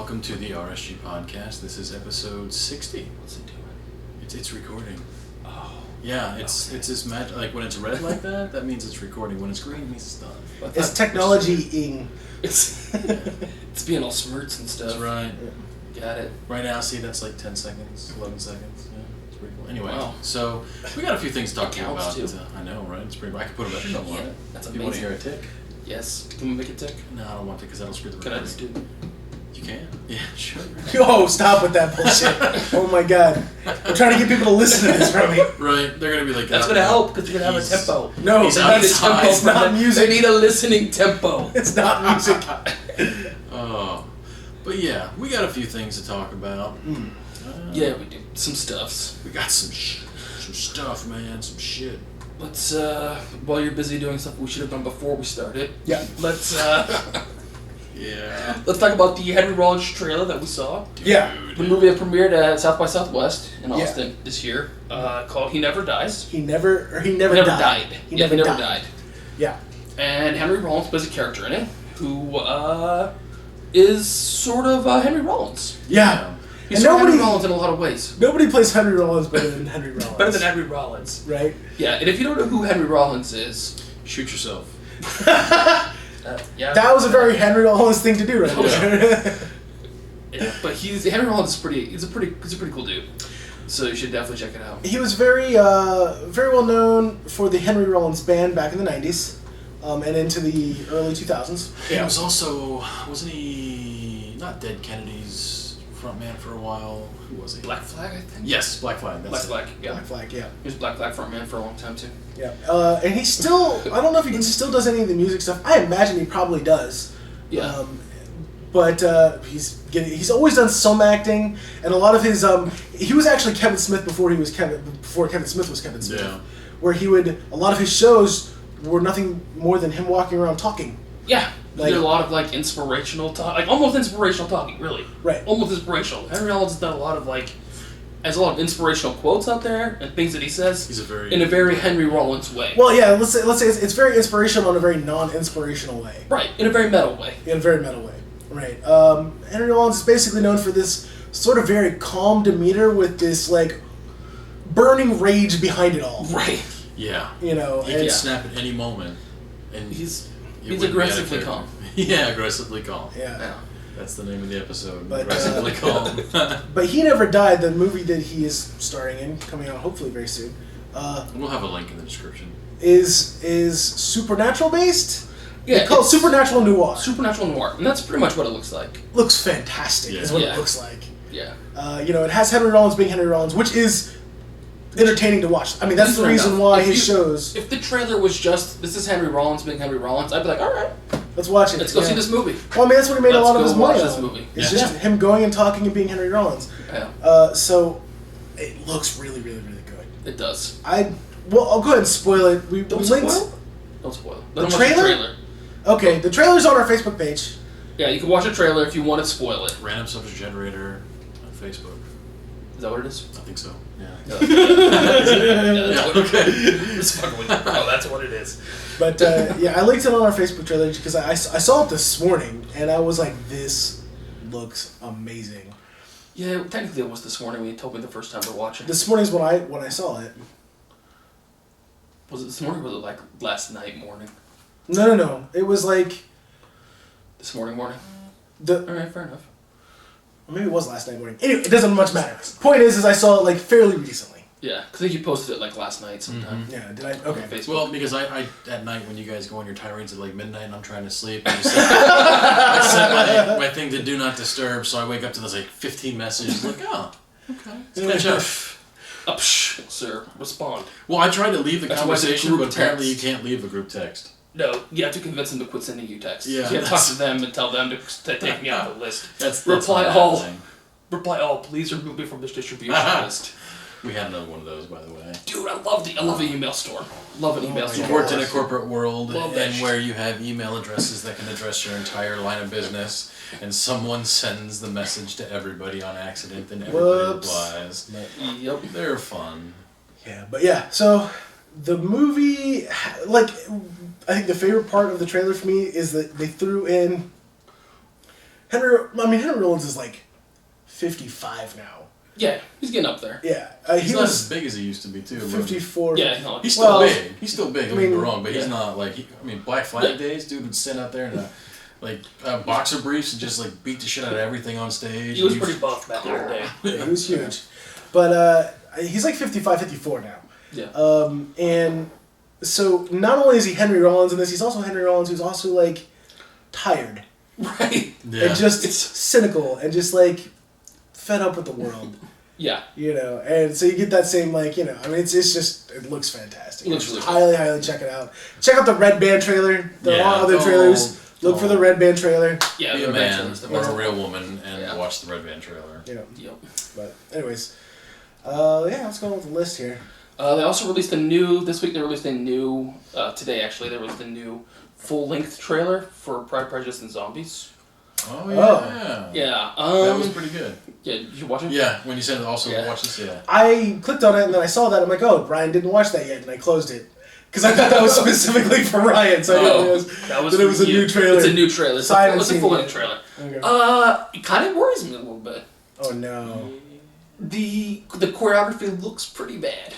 welcome to the RSGPodcast. This is episode 60. What's it doing? It's recording. Oh. Yeah, it's this magic. Like when it's red like that means it's recording. When it's green, it means it's done. It's technology-ing. It's being all smirts and stuff. That's right. Got it. Right now, see, that's like 10 seconds, 11 seconds. Yeah, it's pretty cool. Anyway, Wow. So we got a few things to talk to you counts about. too. I know, right? It's pretty. I could put them up if you want. Yeah, that's If you want to amazing. hear a tick? Yes. Can we make it tick? No, I don't want to because that'll screw the Can I recording. just do? You can? Yeah, sure. Yo, stop with that bullshit. Oh my god. I'm trying to get people to listen to this, Romy. Right, they're gonna be like. That's gonna help because you're gonna have a tempo. No, He's They need a outside. tempo. It's not music. They need a listening tempo. It's not music. Oh, but yeah, we got a few things to talk about. Yeah, we do. Some stuffs. We got some stuff, man. Some shit. Let's, while you're busy doing stuff we should have done before we started. Yeah. Let's Yeah. talk about the Henry Rollins trailer that we saw. Yeah. The movie that premiered at South by Southwest in Yeah. Austin this year, called He Never Dies. He never died. He never died. Yeah. And Henry Rollins plays a character in it who is sort of Henry Rollins. Yeah. He's And sort of Henry nobody- Rollins in a lot of ways. Nobody plays Henry Rollins better than Henry Rollins. Better than Henry Rollins. Right? Yeah, and if you don't know who Henry Rollins is, Shoot yourself. yeah. That was a very Henry Rollins thing to do right there. Yeah, but Henry Rollins is he's a pretty cool dude. So you should definitely check it out. He was very well known for the Henry Rollins band back in the 90s and into the early 2000s. He was also, wasn't he not Dead Kennedy's frontman for a while? Who was he? Black Flag, I think. Yes, Black Flag. That's Black it. Flag. Yeah. Black Flag, yeah. He was Black Flag frontman for a long time too. Yeah. And he still, I don't know if he still does any of the music stuff. I imagine he probably does. Yeah. But he's always done some acting, and a lot of his he was actually Kevin Smith before Kevin Smith was Kevin Smith. Yeah. Where a lot of his shows were nothing more than him walking around talking. Yeah. Like- He did a lot of inspirational talk, almost inspirational talking, really. Right. Almost inspirational. Henry Rollins has done a lot of has a lot of inspirational quotes out there and things that he says He's a very in a very Henry Rollins way. Well, yeah, let's say it's very inspirational in a very non-inspirational way. Right, in a very metal way. In a very metal way. Right. Henry Rollins is basically known for this sort of very calm demeanor with this burning rage behind it all. Right. Yeah. You know, He and can snap at any moment, and He's it wouldn't be aggressively out of calm. character. Yeah, aggressively calm. yeah. That's the name of the episode. But, Aggressively calm. But He Never Died, the movie that he is starring in, coming out hopefully very soon, We'll have a link in the description. is supernatural based. Yeah, They call it it's supernatural noir. Supernatural noir, and that's pretty much what it looks like. Looks fantastic, is what Yeah. it looks like. Yeah. It has Henry Rollins being Henry Rollins, which is entertaining to watch. I mean, that's the Fair reason enough. why If his you- shows. If the trailer was just, this is Henry Rollins being Henry Rollins, I'd be like, alright, Let's watch it. let's go yeah. see this movie. Well, I mean, that's what he made a Let's lot of go his money watch this on. movie. It's Yeah. just him going and talking and being Henry Rollins. Yeah, So it looks really, really, really good. it does. I'll go ahead and spoil it. We Don't linked. spoil. Don't spoil. The Don't watch the trailer? trailer. Okay, the trailer's on our Facebook page. Yeah, you can watch a trailer if you want to spoil it. Random subject generator on Facebook. Is that what it is? I think so. Yeah. Yeah, that's what okay. it's fucking with you. Oh, that's what it is. But yeah, I linked it on our Facebook trailer because I saw it this morning and I was like, this looks amazing. Yeah, technically it was this morning when you told me the first time to watch it. This morning's when I saw it. Was it this morning or was it last night morning? No. It was like This morning? the. Alright, fair enough. Or maybe it was last night morning. Anyway, it doesn't much matter. Point is I saw it fairly recently. Yeah, because I think you posted it last night sometime. Yeah, did I? On Okay. Facebook. Well, because I at night when you guys go on your tirades at midnight and I'm trying to sleep, I set my thing to do not disturb, so I wake up to those 15 messages. Okay, let's catch up. Sir, respond. Well, I tried to leave the That's why it's a conversation, group but apparently text. you can't leave a group text. No, you have to convince them to quit sending you texts. Yeah, You have to talk to them and tell them to take me off the list. That's Reply not all. happening. Reply all, please remove me from this distribution list. We had another one of those, by the way. Dude, I love the email store. Love an email my store. You've worked in a corporate world, Love that and shit. where you have email addresses that can address your entire line of business, and someone sends the message to everybody on accident, and everybody Whoops. replies. Yep. They're fun. Yeah, but yeah, so the movie, I think the favorite part of the trailer for me is that they threw in Henry Rollins is like 55 now. Yeah, he's getting up there. Yeah, he's not as big as he used to be too. 54. Yeah, he's still big. He's still big. Don't get me mean, wrong, but he's not like Black Flag days. Dude would sit out there in boxer briefs and just like beat the shit out of everything on stage. He was pretty buff back in the day. Yeah, he was huge, but he's like 55, 54 now. Yeah. And so not only is he Henry Rollins in this, he's also Henry Rollins who's also like tired. Right. Yeah. And just cynical and just like fed up with the world. Yeah. You know, and so you get that same like, you know, I mean it looks fantastic. It looks really highly check it out. Check out the Red Band trailer. There are other trailers. Look for the Red Band trailer. Yeah, be a man or a real woman and Yeah. watch the Red Band trailer. You know. Yep. But anyways, yeah, let's go on with the list here. They also released today actually, they released a new full-length trailer for Pride, Prejudice, and Zombies. Oh, yeah. Yeah. That was pretty good. Yeah, did you watch it? Yeah, when you said also watch this, yeah. I clicked on it and then I saw that. I'm like, oh, Brian didn't watch that yet, and I closed it. Because I thought that was specifically for Ryan, so I didn't realize that it was a new trailer. It's a new trailer. It's a full-length trailer. Okay. It kind of worries me a little bit. Oh, no. The choreography looks pretty bad.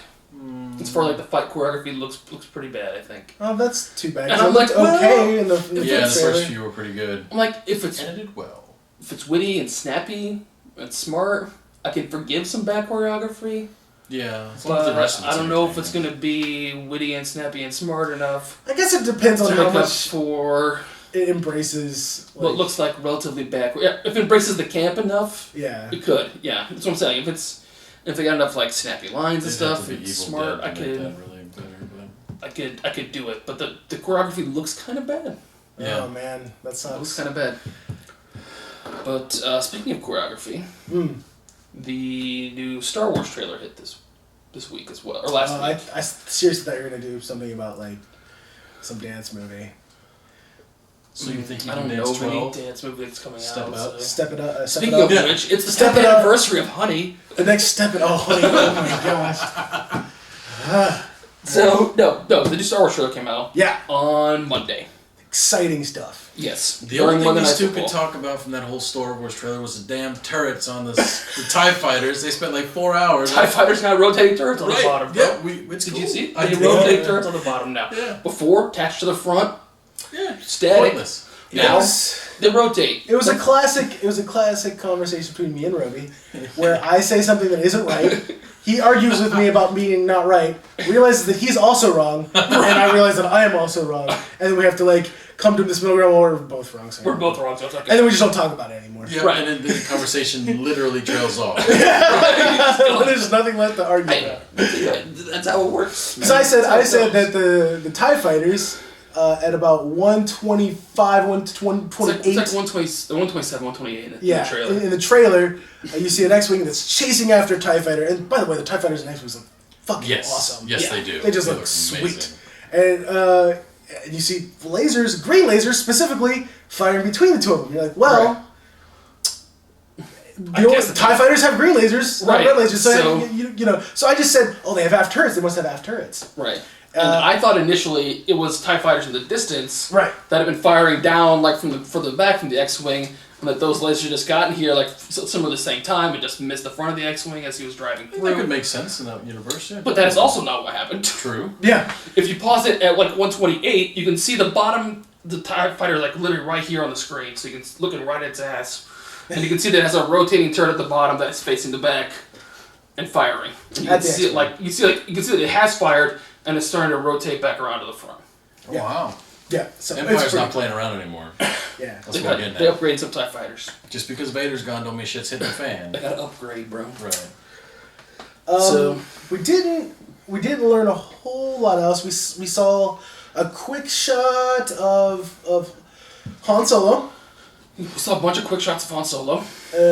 As far like the fight choreography looks pretty bad, I think. Oh, that's too bad. And I'm like, okay in the the first few were pretty good. I'm like, if it's edited well, if it's witty and snappy and smart, I can forgive some bad choreography. Yeah, but the rest of I don't know if it's gonna be witty and snappy and smart enough. I guess it depends on how much for it embraces what looks like relatively bad. Yeah, if it embraces the camp enough, yeah, it could. Yeah, that's what I'm saying. If they got enough like snappy lines and stuff, it's smart. I could do it, but the choreography looks kind of bad. Yeah. Oh man, that sucks. It looks kind of bad. But speaking of choreography, the new Star Wars trailer hit this week as well, or last week. I seriously thought you were gonna do something about like some dance movie. So you think you I can don't dance know 12? any dance movie that's coming Step out. Up. So. Step It Up. Speaking of which, it's the Step 10th It Up. anniversary of Honey. The next Step It Up. Oh, Honey. Oh my gosh. So the new Star Wars trailer came out. Yeah. On Monday. Exciting stuff. Yes. The only thing these two could talk about from that whole Star Wars trailer was the damn turrets on the TIE fighters. They spent like 4 hours. TIE fighters got rotating turrets on the bottom. Yeah, Did you see? They rotating turrets on the bottom now. Yeah. Before, attached to the front. Yeah. Static. Pointless. Now, they rotate. It was a classic conversation between me and Roby, where I say something that isn't right. He argues with me about being not right, realizes that he's also wrong, and I realize that I am also wrong, and then we have to like come to this middle ground where we're both wrong. So we're both wrong, so it's okay. And then we just don't talk about it anymore. Yeah, right. And then the conversation literally trails off. There's nothing left to argue about. That's how it works. Because I said that the TIE fighters at about 125, 128. It's like 127, 128 in the trailer. In the trailer, you see an X-Wing that's chasing after a TIE fighter. And by the way, the TIE fighters and X-Wings look fucking awesome. Yes, they do. They just look sweet. And you see lasers, green lasers specifically, firing between the two of them. You're like, well... I guess the TIE fighters have green lasers, not right. red lasers. So you know. So I just said, oh, they have aft turrets. They must have aft turrets. Right. And I thought initially it was TIE fighters in the distance that had been firing down like from the further back from the X-Wing, and that those lasers just gotten here like similar the same time and just missed the front of the X-Wing as he was driving through. That could make sense in that universe. Yeah. But that is also not what happened. True. Yeah. If you pause it at like 128, you can see the bottom, the TIE fighter like literally right here on the screen, so you can looking right at its ass. And you can see that it has a rotating turret at the bottom that is facing the back and firing. And you can see it you can see that it has fired and it's starting to rotate back around to the front. Oh, wow. Yeah. So Empire's not playing around anymore. Yeah. That's what we're getting at. They upgraded some TIE fighters. Just because Vader's gone don't mean shit's hitting the fan. They gotta upgrade, bro. Right. So we didn't learn a whole lot else. We saw a quick shot of Han Solo. We saw a bunch of quick shots of Han Solo.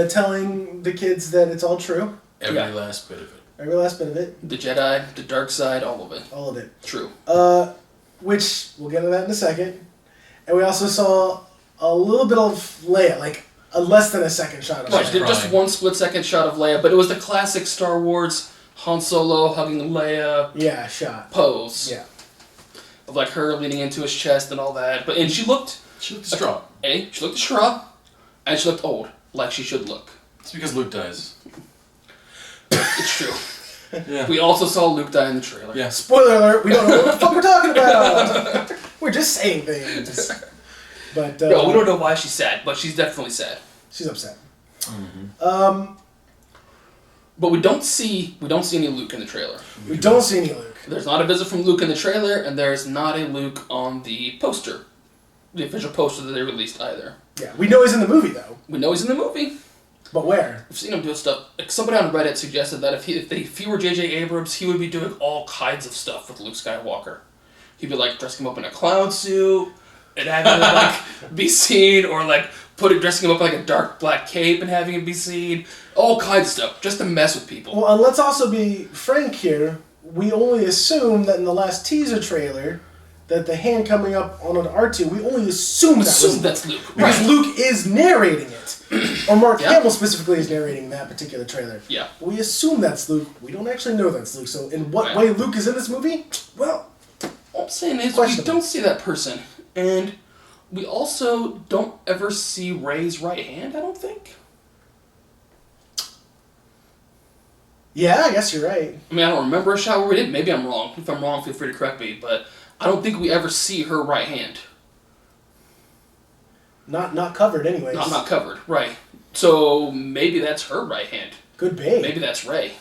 Telling the kids that it's all true. Every last bit of it. Every last bit of it. The Jedi, the dark side, all of it. All of it. True. Which, we'll get to that in a second. And we also saw a little bit of Leia, like a less than a second shot of Leia. Just one split-second shot of Leia, but it was the classic Star Wars Han Solo hugging Leia shot pose. Yeah. Of like her leaning into his chest and all that. And she looked distraught. She looked distraught. And she looked old, like she should look. It's because Luke dies. It's true. Yeah. We also saw Luke die in the trailer. Yeah. Spoiler alert, we don't know what the fuck we're talking about. We're just saying things. But No, we don't know why she's sad, but she's definitely sad. She's upset. Mm-hmm. But we don't see any Luke in the trailer. We don't see any Luke. There's not a visit from Luke in the trailer, and there's not a Luke on the poster. The official poster that they released either. Yeah, we know he's in the movie though. We know he's in the movie. But where? We've seen him do stuff. Like somebody on Reddit suggested that if he were J.J. Abrams, he would be doing all kinds of stuff with Luke Skywalker. He'd be like dressing him up in a clown suit and having him like be seen, or like dressing him up in like a dark black cape and having him be seen. All kinds of stuff, just to mess with people. Well, and let's also be frank here. We only assume that in the last teaser trailer, that the hand coming up on an R2, we only assume that's Luke. Because Right. Luke is narrating it. Or Mark Yeah. Hamill specifically is narrating that particular trailer. Yeah. We assume that's Luke. We don't actually know that's Luke. So in what Right. way Luke is in this movie? Well, All I'm saying is we questionable. don't see that person. And we also don't ever see Rey's right hand, I don't think. yeah, I guess you're right. I mean, I don't remember a shot where we did. Maybe I'm wrong. If I'm wrong, feel free to correct me. But I don't think we ever see her right hand. Not covered anyways. Not covered, right. So maybe that's her right hand. Good bait. Maybe that's Rey.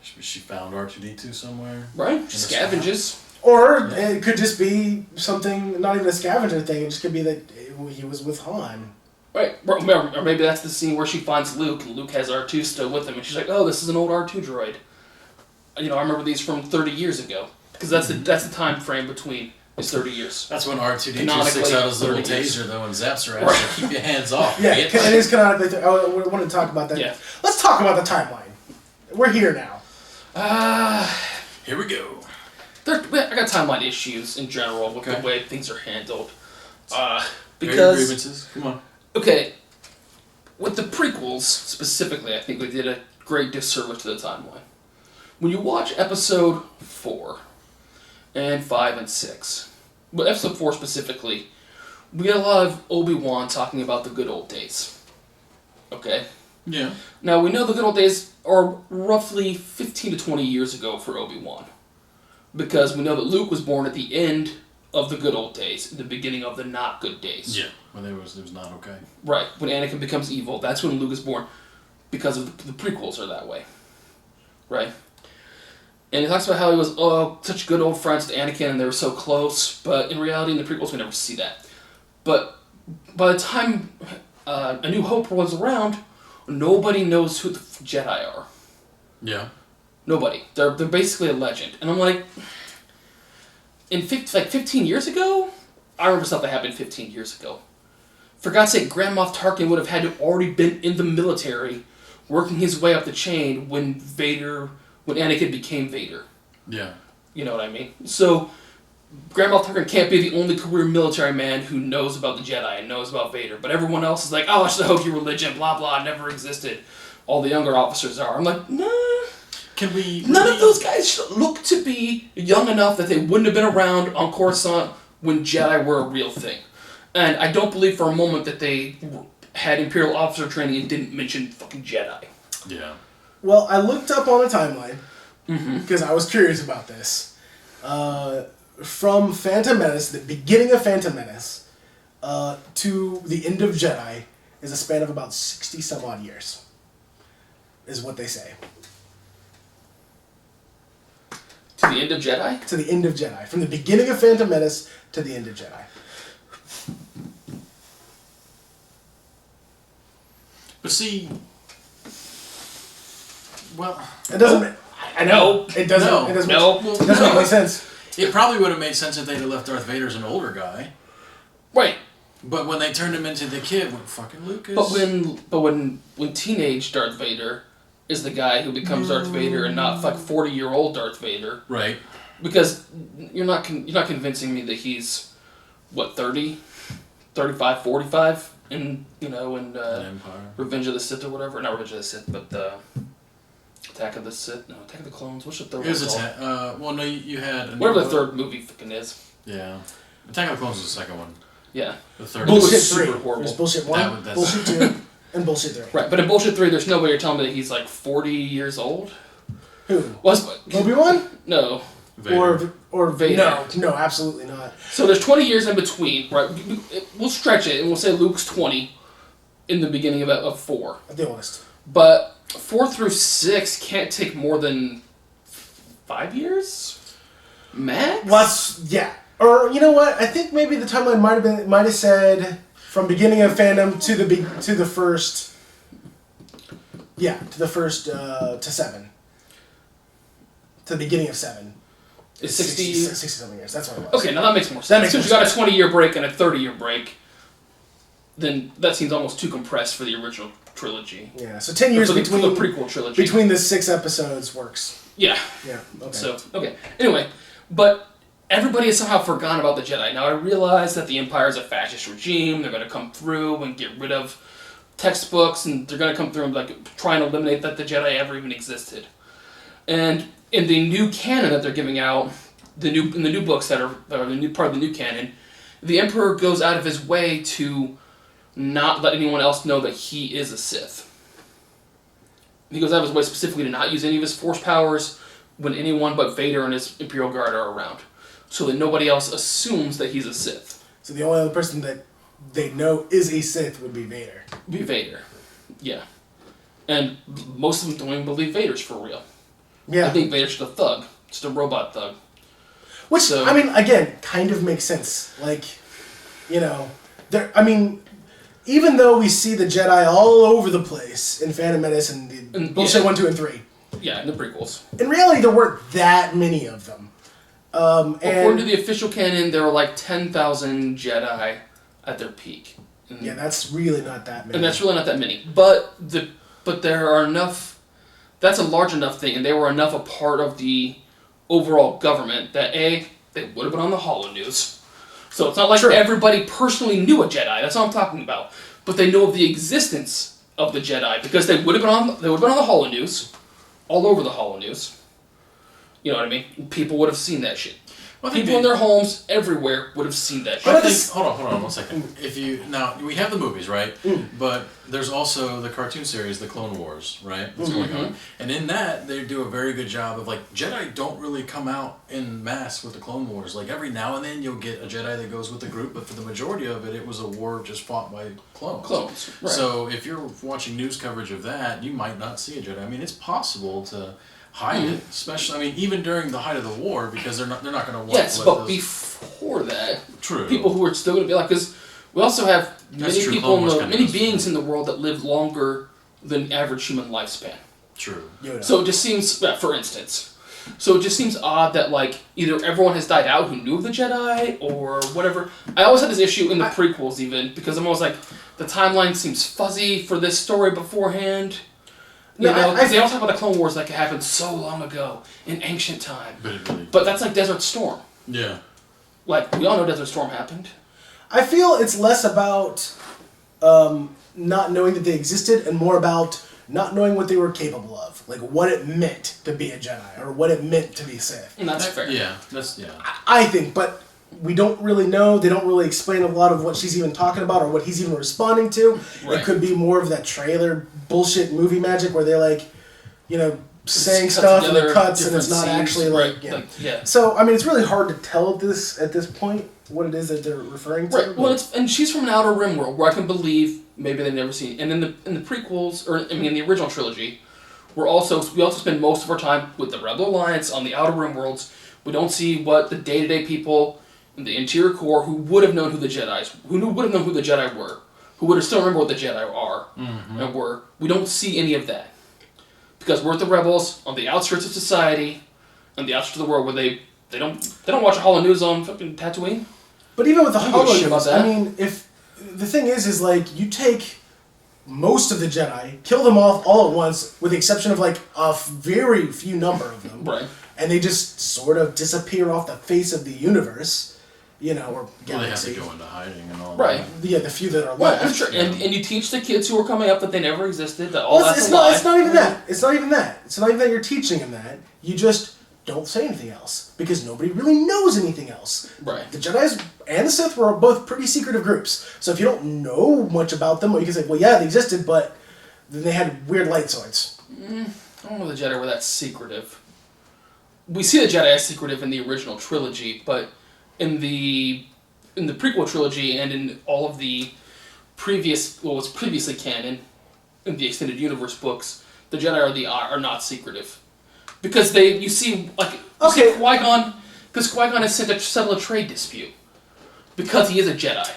She found R2D2 somewhere. Right? the Scavenges. Or it could just be something, not even a scavenger thing. It just could be that he was with Han. Right. Or maybe that's the scene where she finds Luke, and Luke has R2 still with him, and she's like, oh, this is an old R2 droid. You know, I remember these from 30 years ago. Because that's the time frame between is 30 years. That's when R2D2 Canonically, sticks out his little 30 years. taser, though, and zaps her ass. Like, keep your hands off. Yeah, bitch. it is canonically. We want to talk about that. Yeah. Let's talk about the timeline. We're here now. Here we go. I got timeline issues in general with Okay. the way things are handled. Very Because, grievances. Come on. okay, with the prequels specifically, I think they did a great disservice to the timeline. When you watch episode 4 and 5 and 6, but episode 4 specifically, we get a lot of Obi-Wan talking about the good old days. Okay? Yeah. Now, we know the good old days are roughly 15 to 20 years ago for Obi-Wan. Because we know that Luke was born at the end of the good old days, the beginning of the not good days. Yeah. When it was not okay. Right, when Anakin becomes evil, that's when Luke is born. Because of the prequels are that way. Right? And he talks about how he was such good old friends to Anakin and they were so close, but in reality in the prequels we never see that. But by the time A New Hope was around, nobody knows who the Jedi are. Yeah. Nobody. They're basically a legend. And I'm like, 15 years ago? I remember stuff that happened 15 years ago. For God's sake, Grand Moff Tarkin would have had to have already been in the military, working his way up the chain when Anakin became Vader. Yeah. You know what I mean? So, Grand Moff Tarkin can't be the only career military man who knows about the Jedi and knows about Vader. But everyone else is like, oh, it's the Hokie religion, blah, blah, never existed. All the younger officers are. I'm like, nah. None of those guys look to be young enough that they wouldn't have been around on Coruscant when Jedi were a real thing. And I don't believe for a moment that they had Imperial officer training and didn't mention fucking Jedi. Yeah. Well, I looked up on a timeline because I was curious about this. From Phantom Menace, the beginning of Phantom Menace, to the end of Jedi is a span of about 60 some odd years, is what they say. To the end of Jedi? To the end of Jedi. From the beginning of Phantom Menace to the end of Jedi. But see, well, It doesn't. I know. It doesn't. No. It doesn't. No. It doesn't make any sense. it probably would have made sense if they'd have left Darth Vader as an older guy. Right. But when they turned him into the kid, when fucking Lucas. But when teenage Darth Vader is the guy who becomes Darth Vader and not like 40-year-old Darth Vader. Right. Because you're not convincing me that he's 30, 35, 45 in Empire. Revenge of the Sith or whatever. Not Revenge of the Sith, but Attack of the Sith. No, Attack of the Clones. What's the third It was one called? well, no, you had. Whatever the third movie fucking is. Yeah. Attack of the Clones was the second one. Yeah. The third Bullshit was 3. super horrible. There's bullshit 1, that's- bullshit 2, and bullshit 3. Right, but in Bullshit 3, there's no way you're telling me that he's like 40 years old. Who? Was Obi-Wan? No. Vader. Or Vader. No, absolutely not. So there's 20 years in between, right? We'll stretch it and we'll say Luke's 20 in the beginning of 4. The oldest. But 4 through 6 can't take more than 5 years? Max? Yeah. Or you know what? I think maybe the timeline might have said from beginning of fandom to the first. Yeah, to the first to 7. To the beginning of 7. Is 60 something years. That's what it was. Okay, now that makes more sense. That makes Because more you got a 20-year break and a 30-year break, then that seems almost too compressed for the original trilogy. Yeah, so 10 years for the between prequel trilogy. between the 6 episodes works. Yeah. Yeah. Okay. So, okay. Anyway, but everybody has somehow forgotten about the Jedi. Now, I realize that the Empire is a fascist regime. They're going to come through and get rid of textbooks, and they're going to come through and like try and eliminate that the Jedi ever even existed. And in the new canon that they're giving out, in the new books that are the new part of the new canon, the Emperor goes out of his way to not let anyone else know that he is a Sith. He goes out of his way specifically to not use any of his Force powers when anyone but Vader and his Imperial Guard are around, so that nobody else assumes that he's a Sith. So the only other person that they know is a Sith would be Vader. Be Vader, yeah. And most of them don't even believe Vader's for real. Yeah. I think Vader's just a thug, just a robot thug. Which, So- I mean, again, kind of makes sense. Like, you know, even though we see the Jedi all over the place in Phantom Menace and the bullshit 1, 2, and 3, Yeah, in the prequels. in reality there weren't that many of them. According to the official canon, there were like 10,000 Jedi at their peak. Yeah, that's really not that many. And that's really not that many. But there are enough. That's a large enough thing, and they were enough a part of the overall government that they would have been on the Holo News. So it's not like True. everybody personally knew a Jedi. That's all I'm talking about. But they know of the existence of the Jedi because they would have been on the Holo News, all over the Holo News. You know what I mean? People would have seen that shit. Well, People in their homes everywhere would have seen that shit. I think, hold on 1 second. Now we have the movies, right? But there's also the cartoon series, The Clone Wars, right? That's going on. And in that, they do a very good job of like Jedi don't really come out in mass with the Clone Wars. Like every now and then you'll get a Jedi that goes with the group, but for the majority of it, it was a war just fought by clones. Right. So if you're watching news coverage of that, you might not see a Jedi. I mean, it's possible to hide it, especially. I mean, even during the height of the war, because they're not going to want. Yes, but before that, True. people who are still going to be like, because we also have That's many true. people, Clone Wars kinda many goes beings forward. in the world that live longer than average human lifespan. True. Yoda. So it just seems, for instance, so it just seems odd that like either everyone has died out who knew of the Jedi or whatever. I always had this issue in the prequels even because I'm always like, the timeline seems fuzzy for this story beforehand. You know, because they all talk about the Clone Wars like it happened so long ago in ancient time. But that's like Desert Storm. Yeah. Like, we all know Desert Storm happened. I feel it's less about not knowing that they existed and more about not knowing what they were capable of. Like, what it meant to be a Jedi or what it meant to be Sith. And that's fair. Yeah. I think, but we don't really know. They don't really explain a lot of what she's even talking about or what he's even responding to. Right. It could be more of that trailer bullshit movie magic where they're like, you know, saying Cut stuff and together it cuts and it's different not scenes, actually right, like, yeah. yeah. So, I mean, it's really hard to tell at this point what it is that they're referring to. Right. Well, and she's from an Outer Rim world where I can believe maybe they've never seen. And in the prequels, or I mean, in the original trilogy, we also spend most of our time with the Rebel Alliance on the Outer Rim worlds. We don't see what the day-to-day people in the interior core who would have known who the Jedi's, would have known who the Jedi were, who would have still remember what the Jedi are and were. We don't see any of that because we're the rebels on the outskirts of society, on the outskirts of the world where they don't watch a Holo News on fucking Tatooine. But even with the I don't give a Holo shit about News, that. I mean, if the thing is like you take most of the Jedi, kill them off all at once, with the exception of like a very few number of them, Right. and they just sort of disappear off the face of the universe, you know, or Well, they have galaxy. to go into hiding and all Right. that. Yeah, the few that are Well, left. I'm sure, and you teach the kids who are coming up that they never existed, that Well, all that's a lie. it's not even that. It's not even that. It's not even that you're teaching them that. You just don't say anything else because nobody really knows anything else. Right. The Jedi's and the Sith were both pretty secretive groups. So if you don't know much about them, well, you can say, well, yeah, they existed, but then they had weird light swords. I don't know if the Jedi were that secretive. We see the Jedi as secretive in the original trilogy, but in the prequel trilogy and in all of the was previously canon in the extended universe books, the Jedi are not secretive. Because Qui-Gon, because Qui-Gon is sent to settle a trade dispute. Because he is a Jedi.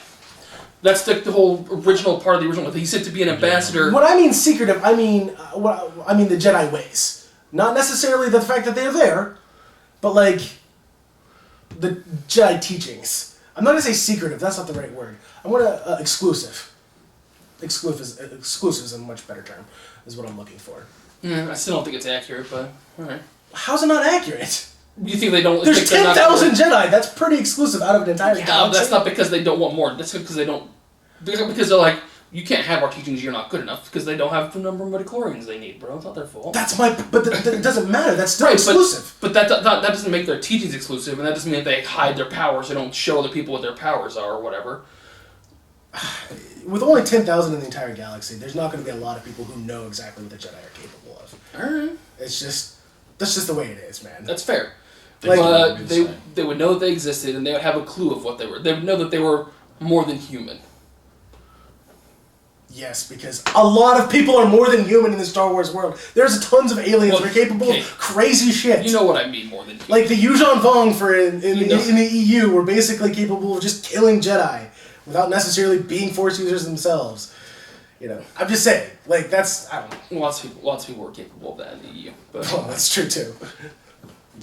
That's the whole original part of the original. He's sent to be an ambassador. When I mean secretive, I mean the Jedi ways. Not necessarily the fact that they're there, but like the Jedi teachings. I'm not gonna say secretive. That's not the right word. I want to exclusive. Exclusive is a much better term. Is what I'm looking for. I still don't think it's accurate, but alright. How's it not accurate? You think they don't? There's 10,000 Jedi. That's pretty exclusive out of an entire galaxy. That's not because they don't want more. That's because they don't. Because they're like, you can't have our teachings. You're not good enough because they don't have the number of midichlorians they need, bro. It's not their fault. But it doesn't matter. That's still exclusive. But that doesn't make their teachings exclusive, and that doesn't mean that they hide their powers. They don't show other people what their powers are or whatever. With only 10,000 in the entire galaxy, there's not going to be a lot of people who know exactly what the Jedi are capable of. Alright. That's just the way it is, man. That's fair. Like, they would know that they existed, and they would have a clue of what they were. They would know that they were more than human. Yes, because a lot of people are more than human in the Star Wars world. There's tons of aliens that are capable of crazy shit. You know what I mean, more than human. Like the Yuuzhan Vong in the EU were basically capable of just killing Jedi without necessarily being Force users themselves. You know, I'm just saying. Like that's I don't know. Lots of people were capable of that in the EU. But well, that's true too.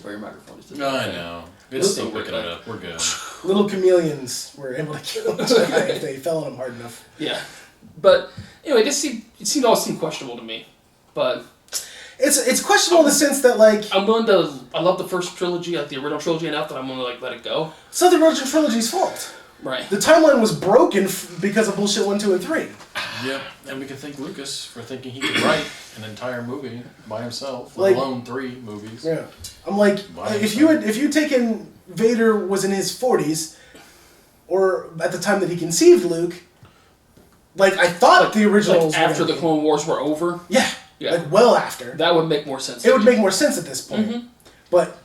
Your microphone is. No, I know. It's still picking it up. We're good. Little chameleons were able to kill Jedi if they fell on them hard enough. Yeah. But anyway, it all seemed questionable to me. But it's questionable in the sense that like I love the first trilogy, like the original trilogy enough that I'm willing to like let it go. It's not the original trilogy's fault. Right. The timeline was broken because of bullshit 1, 2, and 3. Yep, and we can thank Lucas for thinking he could write an entire movie by himself, like, let alone 3 movies. Yeah, I'm like, if you'd taken Vader was in his 40s, or at the time that he conceived Luke. Like, I thought the originals like after the Clone Wars were over? Yeah. Like, well after. That would make more sense. It would make more sense at this point. Mm-hmm. But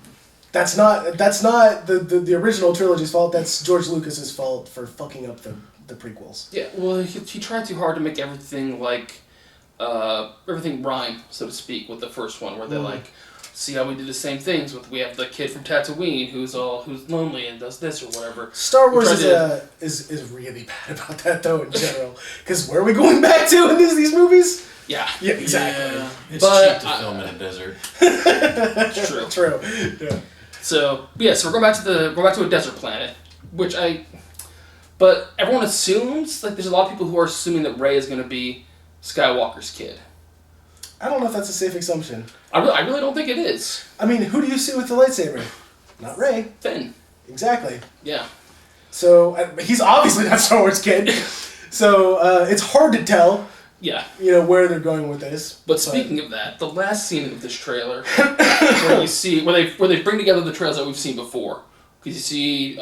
that's not the original trilogy's fault. That's George Lucas's fault for fucking up the prequels. Yeah, well, he tried too hard to make everything, like, everything rhyme, so to speak, with the first one, where they're like, see how we do the same things with, we have the kid from Tatooine who's lonely and does this or whatever. Star Wars is really bad about that though in general. Because where are we going back to in these movies? Yeah. Yeah, exactly. Yeah, it's cheap to film in a desert. It's true. True. Yeah. So we're going back to a desert planet, but everyone assumes, like, there's a lot of people who are assuming that Rey is going to be Skywalker's kid. I don't know if that's a safe assumption. I really don't think it is. I mean, who do you see with the lightsaber? Not Rey. Finn. Exactly. Yeah. So, he's obviously not Star Wars kid. So, it's hard to tell. Yeah. You know, where they're going with this. But speaking of that, the last scene of this trailer, where they bring together the trails that we've seen before. Because you see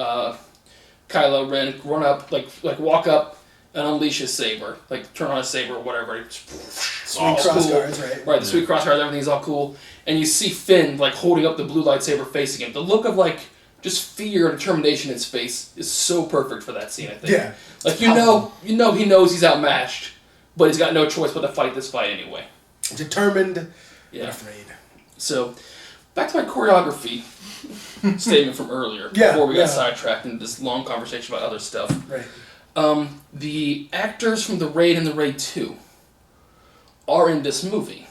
Kylo Ren run up, like walk up, and unleash his saber, like turn on his saber or whatever. Sweet cross guards, right? Right, the sweet cross guards, everything's all cool. And you see Finn, like, holding up the blue lightsaber facing him. The look of, like, just fear and determination in his face is so perfect for that scene, I think. Yeah. Like, you know he knows he's outmatched, but he's got no choice but to fight this fight anyway. Determined, but afraid. So, back to my choreography statement from earlier, before we got sidetracked into this long conversation about other stuff. Right. The actors from The Raid and The Raid 2 are in this movie.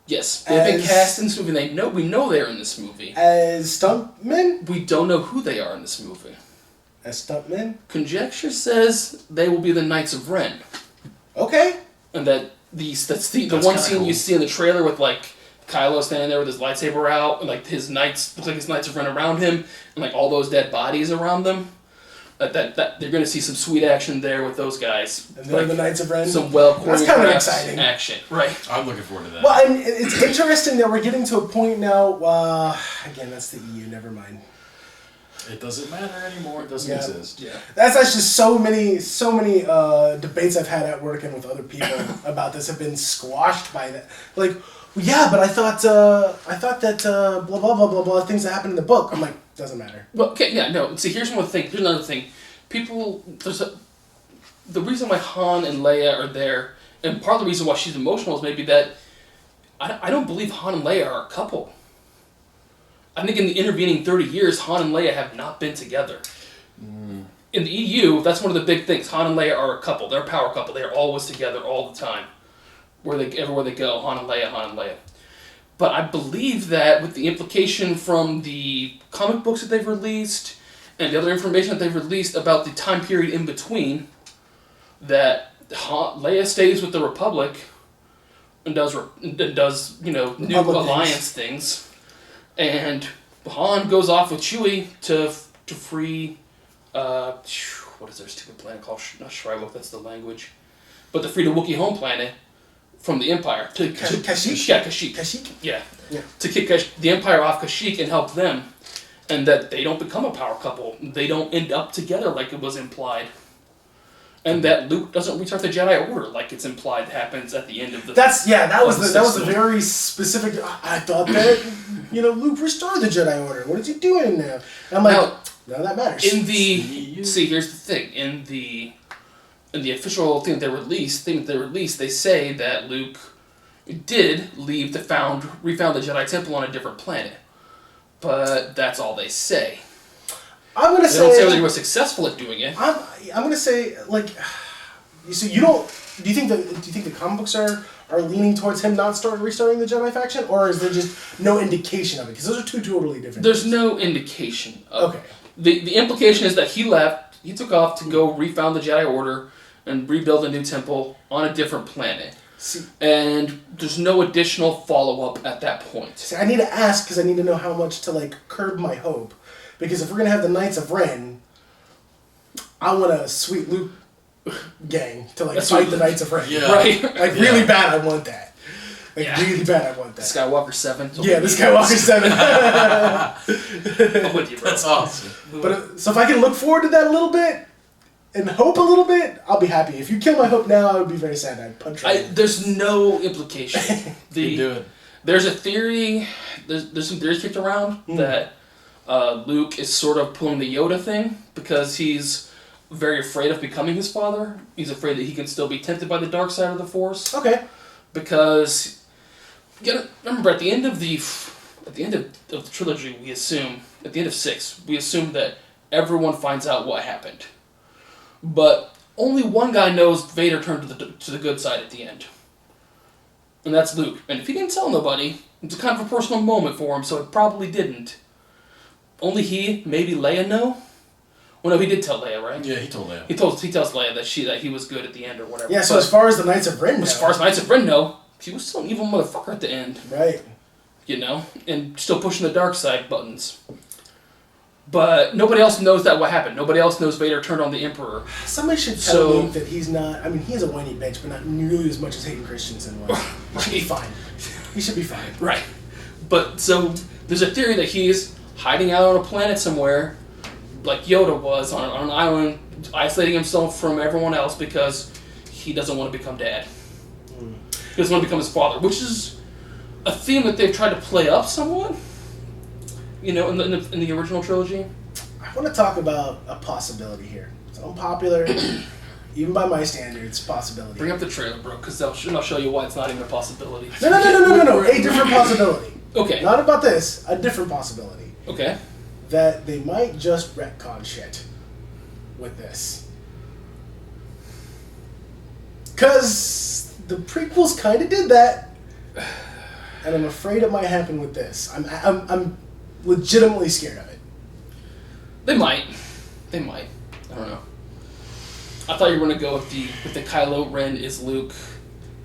Yes, they've been cast in this movie. We know they're in this movie. As stuntmen? We don't know who they are in this movie. As stuntmen? Conjecture says they will be the Knights of Ren. Okay. And that's the one scene cool. You see in the trailer with, like, Kylo standing there with his lightsaber out, and, like, his knights, looks like his Knights of Ren around him, and, like, all those dead bodies around them. that they're going to see some sweet action there with those guys. And they're the Knights of Ren. Some well That's kind of choreographed exciting. action, right? I'm looking forward to that. Well, and it's interesting that we're getting to a point now. Again, that's the EU. Never mind. It doesn't matter anymore. It doesn't exist. Yeah. That's just so many debates I've had at work and with other people about this have been squashed by that. Like, yeah, but I thought that blah blah blah blah blah things that happened in the book. I'm like, doesn't matter. Well, okay, yeah, no. See, here's one thing. Here's another thing. The reason why Han and Leia are there, and part of the reason why she's emotional is maybe that I don't believe Han and Leia are a couple. I think in the intervening 30 years, Han and Leia have not been together. In the EU, that's one of the big things. Han and Leia are a couple. They're a power couple. They are always together all the time. Everywhere they go, Han and Leia. But I believe that with the implication from the comic books that they've released and the other information that they've released about the time period in between, that Leia stays with the Republic and does new alliance things. And Han goes off with Chewie to free, what is their stupid planet called? Not Shrybok, that's the language. But to free the Wookiee home planet from the Empire. Kashyyyk? Yeah, Kashyyyk. Kashyyyk? Yeah. Yeah. To kick the Empire off Kashyyyk and help them. And that they don't become a power couple. They don't end up together like it was implied. And that Luke doesn't restart the Jedi Order like it's implied happens at the end of the... That was a very specific... I thought that, Luke restored the Jedi Order. What is he doing now? And I'm like, none of that matters. See, here's the thing. In the official thing they released, they say that Luke did refound the Jedi Temple on a different planet. But that's all they say. I'm gonna say they don't say whether he was successful at doing it. I'm gonna say, like, so you don't. Do you think the comic books are leaning towards him not restarting the Jedi faction, or is there just no indication of it? Because those are two totally different. There's things. no indication. Okay. The implication is that he left. He took off to go refound the Jedi Order and rebuild a new temple on a different planet. And there's no additional follow-up at that point. See, I need to ask because I need to know how much to curb my hope. Because if we're going to have the Knights of Ren, I want a sweet Luke gang to fight the Knights of Ren. Yeah. Right? Really bad I want that. Really bad I want that. Skywalker 7. Yeah, the Skywalker 7. I'm with you, bro. That's awesome. But so if I can look forward to that a little bit and hope a little bit, I'll be happy. If you kill my hope now, I would be very sad. I'd punch you. There's no implication. You do it. There's a theory. There's some theories kicked around that Luke is sort of pulling the Yoda thing because he's very afraid of becoming his father. He's afraid that he can still be tempted by the dark side of the Force. Okay. Because remember at the end of the trilogy, we assume at the end of 6, we assume that everyone finds out what happened, but only one guy knows Vader turned to the good side at the end, and that's Luke. And if he didn't tell nobody, it's kind of a personal moment for him, so it probably didn't. Only he, maybe Leia, know. Well, no, he did tell Leia, right? Yeah, he told Leia. He tells Leia that he was good at the end or whatever. Yeah. So as far as the Knights of Ren know, he was still an evil motherfucker at the end. Right. And still pushing the dark side buttons. But nobody else knows what happened. Nobody else knows Vader turned on the Emperor. Somebody should tell me that he's not... I mean, he is a whiny bitch, but not nearly as much as Hayden Christensen was. He should be fine. He should be fine. Right. But, so, there's a theory that he's hiding out on a planet somewhere, like Yoda was, on an island, isolating himself from everyone else because he doesn't want to become dad. He doesn't want to become his father, which is a theme that they've tried to play up somewhat, in the original trilogy. I want to talk about a possibility here. It's unpopular, even by my standards, possibility. Bring up the trailer, bro, because I'll show you why it's not even a possibility. No. A different possibility. Okay. Not about this, a different possibility. Okay. That they might just retcon shit with this. Because the prequels kind of did that, and I'm afraid it might happen with this. I'm legitimately scared of it. They might. I don't know. I thought you were gonna go with the Kylo Ren is Luke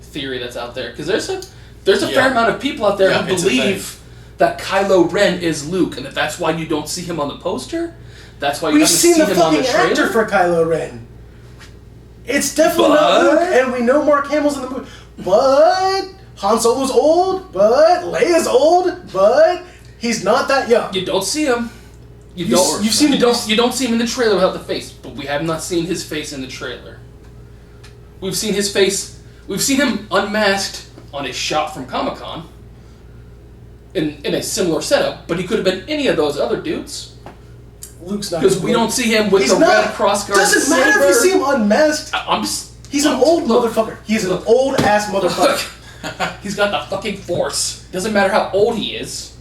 theory that's out there, because there's a fair amount of people out there who believe that Kylo Ren is Luke, and that's why you don't see him on the poster. That's why you We've haven't seen the him on the fucking trailer. actor for Kylo Ren. It's definitely not Luke, and we know Mark Hamill's in the movie. But Han Solo's old, but Leia's old, but he's not that young. You don't see him. You don't see him in the trailer without the face, but we have not seen his face in the trailer. We've seen his face. We've seen him unmasked on a shot from Comic-Con in a similar setup, but he could have been any of those other dudes. Luke's not. Because we don't see him with red crossguard. Doesn't matter if you see him unmasked. He's an old motherfucker. He's an old ass motherfucker. He's got the fucking Force. Doesn't matter how old he is.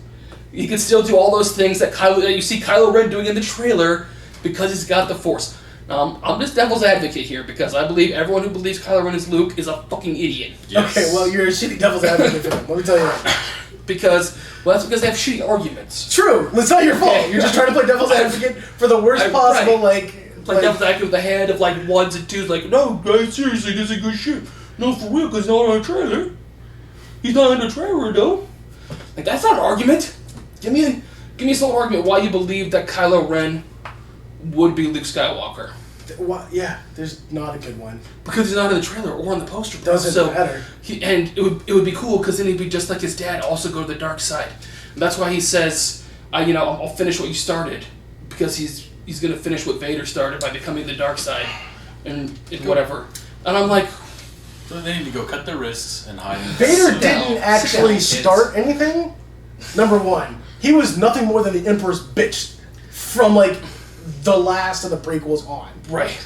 He can still do all those things that you see Kylo Ren doing in the trailer because he's got the Force. I'm just devil's advocate here because I believe everyone who believes Kylo Ren is Luke is a fucking idiot. Yes. Okay, well, you're a shitty devil's advocate for them. Let me tell you that. That's because they have shitty arguments. True. It's not your fault. Okay. You're just trying to play devil's advocate for the worst possible, Like devil's advocate with the head of like ones and twos, like, no, guys, seriously, this is a good shit. No, for real, because he's not on a trailer. He's not in the trailer, though. Like, that's not an argument. Give me a solid argument why you believe that Kylo Ren would be Luke Skywalker. Yeah, there's not a good one. Because he's not in the trailer or in the poster. Doesn't matter. And it would be cool because then he'd be just like his dad, also go to the dark side. And that's why he says, I'll finish what you started. Because he's going to finish what Vader started by becoming the dark side. And whatever. And I'm like... So they need to go cut their wrists and hide. Vader didn't actually start anything. Number one. He was nothing more than the Emperor's bitch from, like, the last of the prequels on. Right.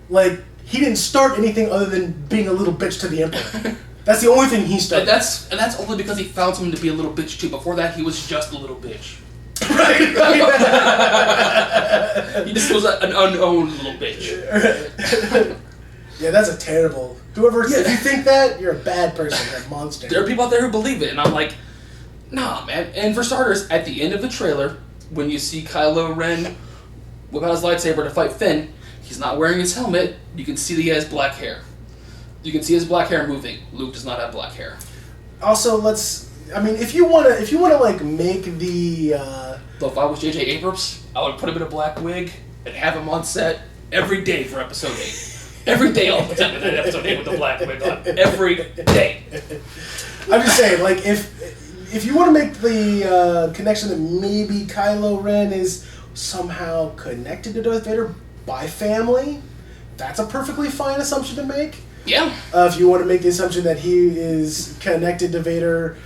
Like, he didn't start anything other than being a little bitch to the Emperor. That's the only thing he started. And that's only because he found someone to be a little bitch too. Before that, he was just a little bitch. Right. He just was an unowned little bitch. Yeah, that's a terrible... If you think that, you're a bad person. You're a monster. There are people out there who believe it, and I'm like, nah, man. And for starters, at the end of the trailer, when you see Kylo Ren whip out his lightsaber to fight Finn, he's not wearing his helmet. You can see that he has black hair. You can see his black hair moving. Luke does not have black hair. Also, if you wanna like make the So if I was J.J. Abrams, I would put him in a black wig and have him on set every day for episode 8. Every day I'll put him in episode 8 with the black wig on. Every day. I'm just saying, like, if you want to make the connection that maybe Kylo Ren is somehow connected to Darth Vader by family, that's a perfectly fine assumption to make. Yeah. If you want to make the assumption that he is connected to Vader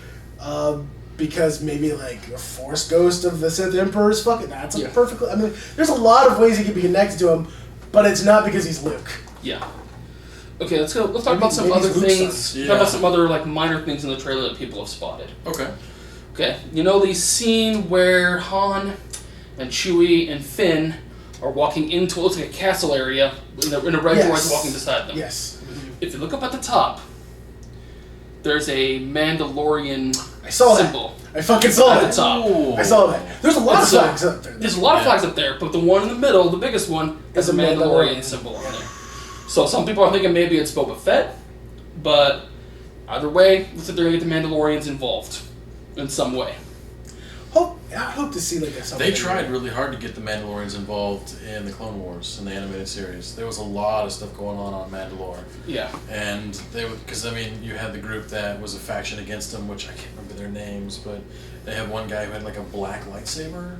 because maybe, like, a Force ghost of the Sith Emperor's fucking... That's a perfectly... I mean, there's a lot of ways he could be connected to him, but it's not because he's Luke. Yeah. Okay, let's go. Let's talk about some other things. Talk about some other, like, minor things in the trailer that people have spotted. Okay. Okay, you know the scene where Han and Chewie and Finn are walking into what looks like a castle area in a red droid walking beside them. Yes. If you look up at the top, there's a Mandalorian I symbol. fucking saw at that. the top. I saw that. There's a lot of flags up there. There's a lot of flags up there, but the one in the middle, the biggest one, is a Mandalorian symbol on there. So some people are thinking maybe it's Boba Fett, but either way, looks like they're going to get the Mandalorians involved in some way. I hope to see like something. They tried really hard to get the Mandalorians involved in the Clone Wars in the animated series. There was a lot of stuff going on Mandalore. Yeah. And they would, because I mean, you had the group that was a faction against them, which I can't remember their names, but they had one guy who had like a black lightsaber.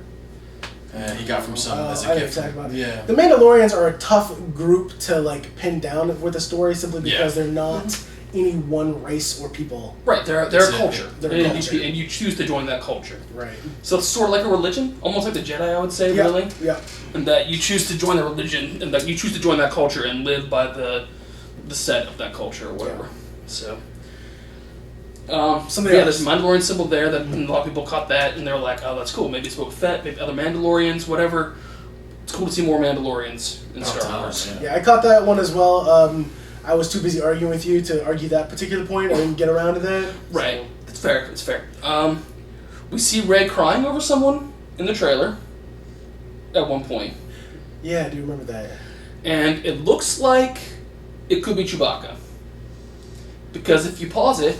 And he got from some as a gift. Yeah. The Mandalorians are a tough group to like pin down with a story simply because they're not any one race or people. Right, they're a culture. They're a culture. And you choose to join that culture. Right. So it's sort of like a religion, almost like the Jedi, I would say, really. Yeah. And that you choose to join the religion, and that you choose to join that culture and live by the set of that culture or whatever. Yeah. So. There's a Mandalorian symbol there that a lot of people caught that and they're like, oh, that's cool. Maybe it's Boba Fett, maybe other Mandalorians, whatever. It's cool to see more Mandalorians in Star Wars. Yeah, I caught that one as well. I was too busy arguing with you to argue that particular point. I didn't get around to that. Right. So. It's fair. We see Rey crying over someone in the trailer at one point. Yeah, I do remember that. And it looks like it could be Chewbacca. Because if you pause it,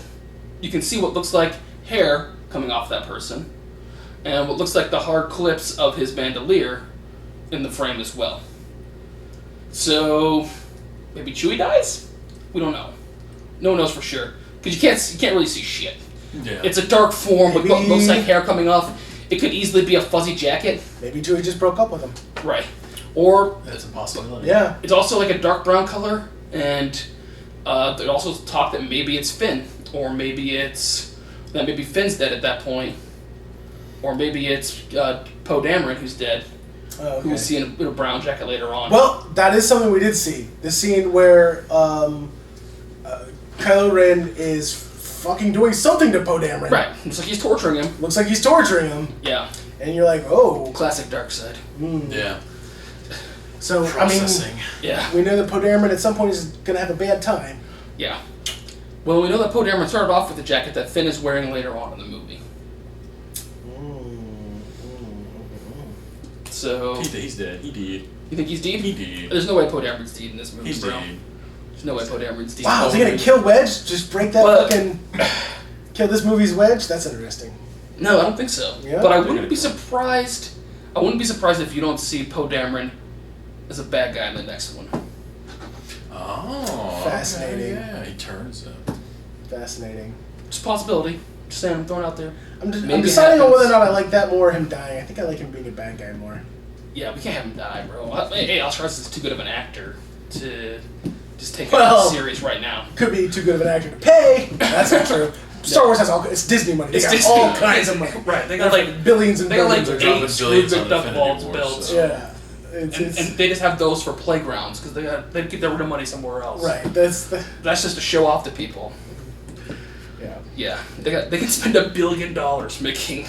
you can see what looks like hair coming off that person, and what looks like the hard clips of his bandolier in the frame as well. So maybe Chewie dies? We don't know. No one knows for sure because you can't really see shit. Yeah. It's a dark form with most like hair coming off. It could easily be a fuzzy jacket. Maybe Chewie just broke up with him. Right. Or that's a possibility. Yeah. It's also like a dark brown color, and there's also talk that maybe it's Finn, or maybe maybe Finn's dead at that point, or maybe it's Poe Dameron who's dead, who we see in a brown jacket later on. Well, that is something we did see. The scene where Kylo Ren is fucking doing something to Poe Dameron. Right. Looks like he's torturing him. Looks like he's torturing him. Yeah. And you're like, oh. Classic dark side. Yeah. So, processing. I mean, yeah. We know that Poe Dameron at some point is going to have a bad time. Yeah. Well, we know that Poe Dameron started off with the jacket that Finn is wearing later on in the movie. So... He's dead. He did. You think he's dead? He did. There's no way Poe Dameron's dead in this movie, He's bro. dead. There's no way Poe Dameron's dead. Wow, is he going to kill Wedge? Just break that fucking... Kill this movie's Wedge? That's interesting. No, I don't think so. Yeah? But I wouldn't be surprised... I wouldn't be surprised if you don't see Poe Dameron as a bad guy in the next one. Oh. Fascinating. Okay, yeah, he turns it. Fascinating. Just a possibility. Just saying, I'm throwing it out there. I'm Maybe deciding on whether or not I like that more or him dying. I think I like him being a bad guy more. Yeah, we can't have him die, bro. Hey, Oscar Isaac is too good of an actor to just take Well, it serious right now. Could be too good of an actor to pay. That's not true. Star Wars has it's Disney money. They got Disney all money. kinds of money. Right, they got like billions and they got like billions. dropping 8 billions Scrooge on McDuck Infinity Vaults War, belts. so- Yeah. And they just have those for playgrounds because they get their rid of money somewhere else. Right. That's just to show off to people. Yeah. Yeah, they can spend $1 billion making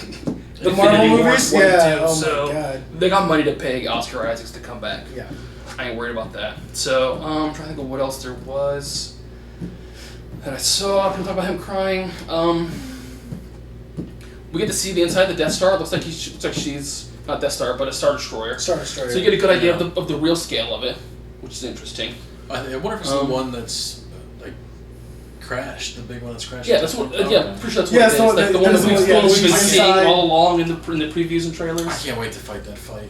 The Marvel Infinity Wars movies? 1 and 2, Yeah, oh my so God. they got money to pay Oscar Isaacs to come back. Yeah. I ain't worried about that. So I'm trying to think of what else there was that I saw. People talk about him crying. We get to see the inside of the Death Star. It looks like she's not Death Star, but a Star Destroyer. Star Destroyer. So you get a good idea of the real scale of it, which is interesting. I wonder if it's the one that's like crashed, the big one that's crashed. Yeah, that's what. Yeah, pretty sure that's what Yeah, it is. so Like the one that we've been she's seeing inside. all along in the previews and trailers. I can't wait to fight that fight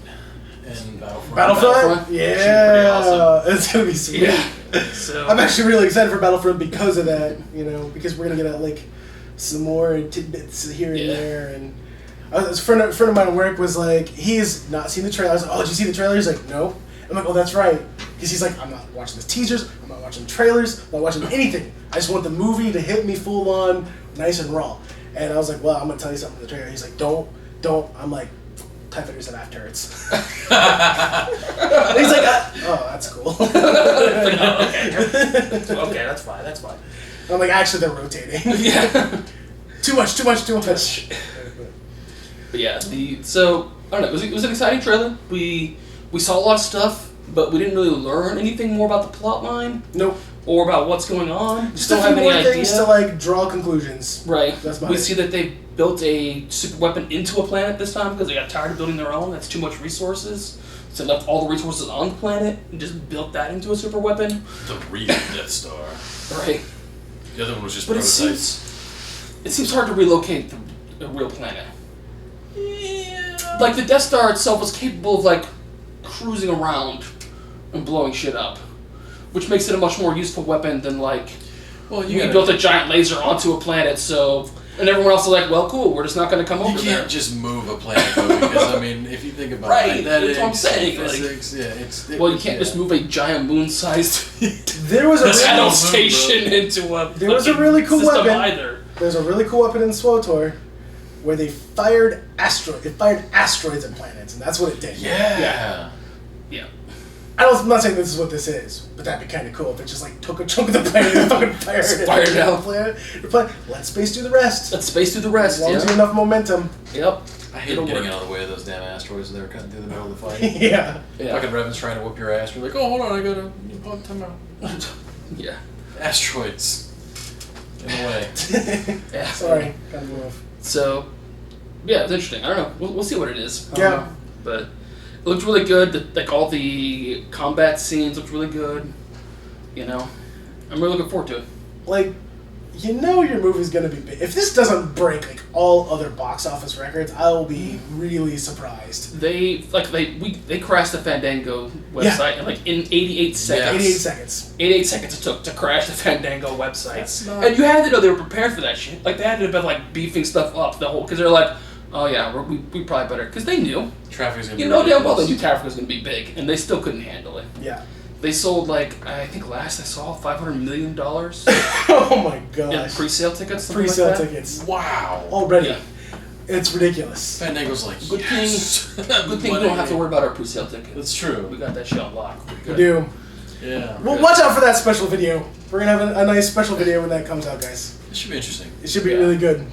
in Battlefront. Battlefront? Yeah. Awesome. It's going to be sweet. Yeah. So I'm actually really excited for Battlefront because of that, because we're going to get like some more tidbits here and there. And a friend of mine at work was like, he's not seen the trailer. I was like, oh, did you see the trailer? He's like, no. I'm like, oh, that's right. Because he's like, I'm not watching the teasers, I'm not watching the trailers, I'm not watching anything. I just want the movie to hit me full on, nice and raw. And I was like, well, I'm going to tell you something in the trailer. He's like, don't. I'm like, TIE fighters have half turrets. And he's like, oh, that's cool. okay, that's fine. I'm like, actually, they're rotating. Yeah. Too much. But yeah, so I don't know. It was an exciting trailer. We saw a lot of stuff, but we didn't really learn anything more about the plot line. Nope. Or about what's going on. Just a few more things to like draw conclusions. Right. That's we see that they built a super weapon into a planet this time because they got tired of building their own. That's too much resources. So they left all the resources on the planet and just built that into a super weapon. The real Death Star. Right. The other one was just But prototypes. it seems hard to relocate the real planet. Yeah. Like the Death Star itself was capable of like cruising around and blowing shit up, which makes it a much more useful weapon than like we built a giant laser onto a planet. So and everyone else is like, well, cool, we're just not going to come over there. You can't just move a planet though, because I mean, if you think about Right, it, that's what I'm saying. Physics, Well, you can't just move a giant moon-sized There was a battle really, station into a. There was a really cool system weapon. Either. There's a really cool weapon in SWTOR where they fired asteroids and planets, and that's what it did. Yeah. I'm not saying this is what this is, but that'd be kind of cool if it just like took a chunk of the planet and fucking fired Fired out. Let space do the rest. Let space do the rest. As long as you have enough momentum. Yep. I hate getting out of the way of those damn asteroids that are cutting through the middle of the fight. Yeah. Fucking Revan's trying to whoop your ass. You're like, oh, hold on, I gotta put time out. Yeah. Asteroids. In the way. Yeah. Sorry. Gotta move. So, yeah, it's interesting. I don't know. We'll see what it is. Yeah. But it looked really good. Like all the combat scenes looked really good. I'm really looking forward to it. Like, you know your movie's gonna be big. If this doesn't break like all other box office records, I will be really surprised. They crashed the Fandango website in 88 seconds. 88 seconds. 88 seconds it took to crash the Fandango website. That's not... And you had to know they were prepared for that shit. Like, they had to have been, like, beefing stuff up the whole... Because they're like, oh, yeah, we probably better... Because they knew. Traffic's going to be You know damn well they knew traffic was going to be big. And they still couldn't handle it. Yeah. They sold, like, I think last I saw, $500 million Oh, my gosh. in pre-sale tickets. Pre-sale like that. tickets. Wow. Already. Yeah. It's ridiculous. Fandango's like, Good thing we don't have to worry about our pre-sale tickets. That's true. We got that shit on lock. We do. Yeah. Well, good. watch out for that special video. We're going to have a nice special video when that comes out, guys. It should be interesting. It should be really good.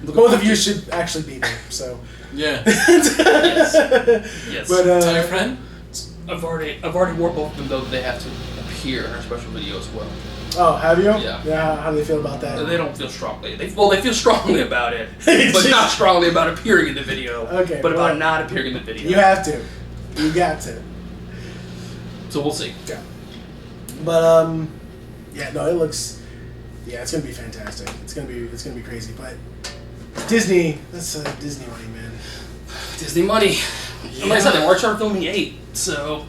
Both of you should actually be there, so... Yeah. Yes. But, Tell your friend? I've already warned both of them though that they have to appear in our special video as well. Oh, have you? Yeah. Yeah, how do they feel about that? They don't feel strongly. They feel strongly about it, but not strongly about appearing in the video. Okay, But well, about not appearing in the video. You have to. You got to. So we'll see. Yeah. But yeah, no, it looks. Yeah, it's gonna be fantastic. It's gonna be crazy. But Disney, that's Disney money, man. Disney money. Yeah. And like I said, they weren't trying filming 8, so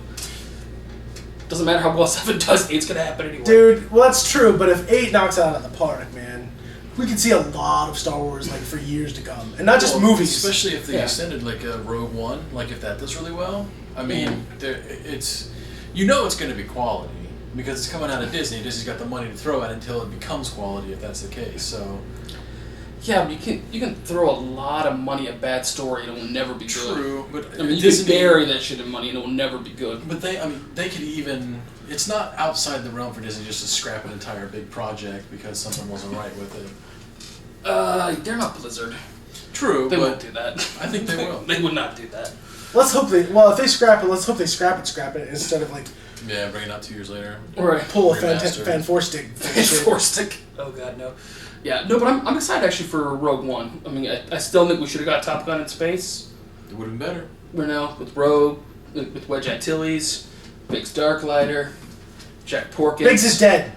doesn't matter how well 7 does. 8's gonna happen anyway. Dude, well that's true. But if 8 knocks it out of the park, man, we could see a lot of Star Wars like for years to come, and not just movies. Especially if they extended like a Rogue One, like if that does really well. I mean, it's it's going to be quality because it's coming out of Disney. Disney's got the money to throw at it until it becomes quality, if that's the case. So yeah, but you can throw a lot of money at bad story and it will never be good. true, but I mean, you Disney, can bury that shit in money and it will never be good. But they could even. It's not outside the realm for Disney just to scrap an entire big project because something wasn't right with it. They're not Blizzard. True, They but won't do that. I think they will. They would not do that. Let's hope they. Well, if they scrap it, let's hope they scrap it instead of like Yeah, bring it out 2 years later. Right. pull a Remastered. fan four stick. Forced stick. Oh god, no. Yeah, no, but I'm excited actually for Rogue One. I mean, I still think we should have got Top Gun in space. It would have been better. We're now with Rogue, with Wedge Antilles, Biggs Darklighter, Jack Porkins. Biggs is dead.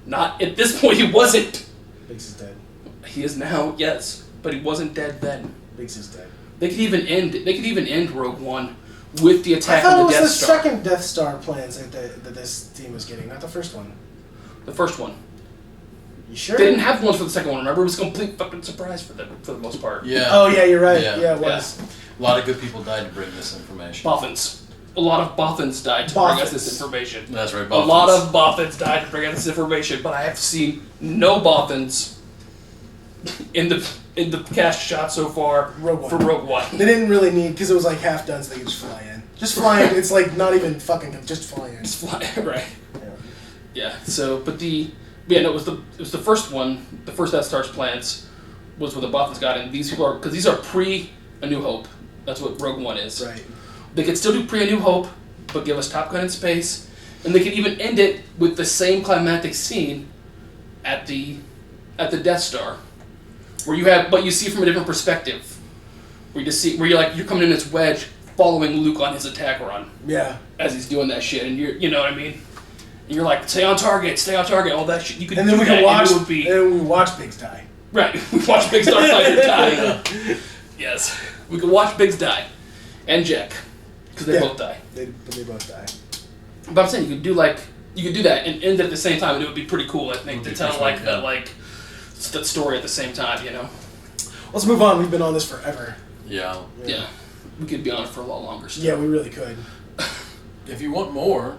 Not at this point. He wasn't. Biggs is dead. He is now, yes, but he wasn't dead then. Biggs is dead. They could even end Rogue One with the I attack thought it on the was Death the Star. second Death Star plans that this team was getting, not the first one. The first one. You sure? They didn't have ones for the second one. Remember, it was a complete fucking surprise for them for the most part. Yeah. Oh yeah, you're right. Yeah. Yeah, it was. A lot of good people died to bring this information. Boffins. A lot of Boffins died to bring us this information. That's right, A Boffins. lot of Boffins died to bring us this information, but I have seen no Boffins in the cast shot so far Rogue One. for Rogue One. They didn't really need because it was like half done, so they could just fly in. Just fly in. It's like not even fucking. Just fly in. Just fly, right? Yeah. Yeah. So, it was the first one. The first Death Star's plans was where the Boffins got in. These people are because these are pre A New Hope. That's what Rogue One is. Right. They could still do pre A New Hope, but give us Top Gun in space, and they could even end it with the same climactic scene at the Death Star, where you see from a different perspective, where you're coming in as Wedge, following Luke on his attack run Yeah. as he's doing that shit, and you know what I mean. And you're like, stay on target, all that shit. You could And then do we that, can watch. and it would be And we watch Biggs die. right. We watch Biggs Darklighter die. Yes, we could watch Biggs die, and Jack, because they both die. They both die. But I'm saying you could do that and end it at the same time, and it would be pretty cool. I think to tell that story at the same time. You know. Let's move on. We've been on this forever. Yeah. Yeah. We could be on it for a lot longer. Still. Yeah, we really could. If you want more,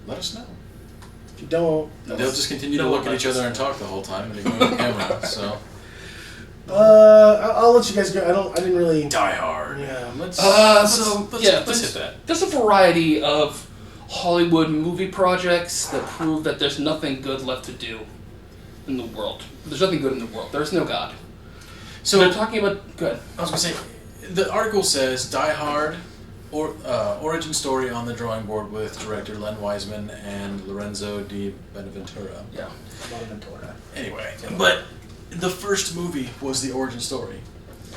let us know. If you don't, They'll just continue to No look one at each likes other and talk the whole time and ignore the camera. So I'll let you guys go. I didn't really. Die Hard. Yeah. Let's Let's hit that. There's a variety of Hollywood movie projects that prove that there's nothing good left to do in the world. There's nothing good in the world. There's no God. So they're talking about good. I was gonna say, the article says Die Hard, origin story on the drawing board with director Len Wiseman and Lorenzo di Benaventura. Yeah. Bonaventura. Anyway, but the first movie was the origin story.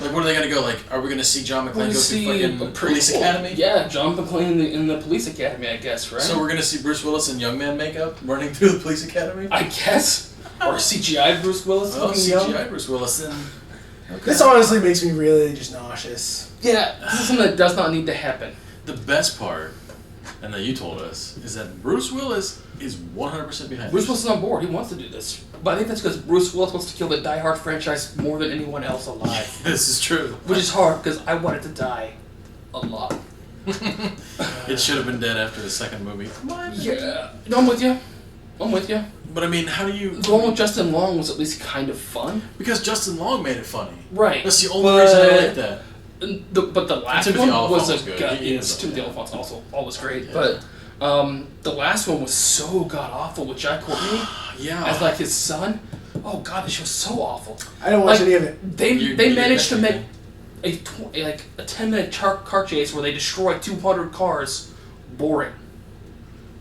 Like, what are they gonna go? Like, are we gonna see John McClane go through fucking Police Academy? Yeah, John McClane in the Police Academy, I guess, right? So we're gonna see Bruce Willis in young man makeup running through the Police Academy? I guess. Or CGI Bruce Willis Oh, looking young. CGI Bruce Willis. Then. Okay. This honestly makes me really just nauseous. Yeah, this is something that does not need to happen. The best part, and that you told us, is that Bruce Willis is 100% behind Bruce this. Willis is on board. He wants to do this. But I think that's because Bruce Willis wants to kill the Die Hard franchise more than anyone else alive. This is true. Which is hard because I want it to die a lot. It should have been dead after the second movie. Yeah. No, I'm with you. But I mean, how do you... The one with Justin Long was at least kind of fun. Because Justin Long made it funny. Right. That's the only reason I like that. But the last Timothy one was Olyphant was a good. god. He Yes, is, Timothy yeah. Olyphant's also always great. Yeah. But the last one was so god awful with Jack Courtney Yeah. as like his son. Oh god, this show's so awful. I didn't watch Like, any of it. They You managed to make definitely a 10-minute car chase where they destroy 200 cars boring.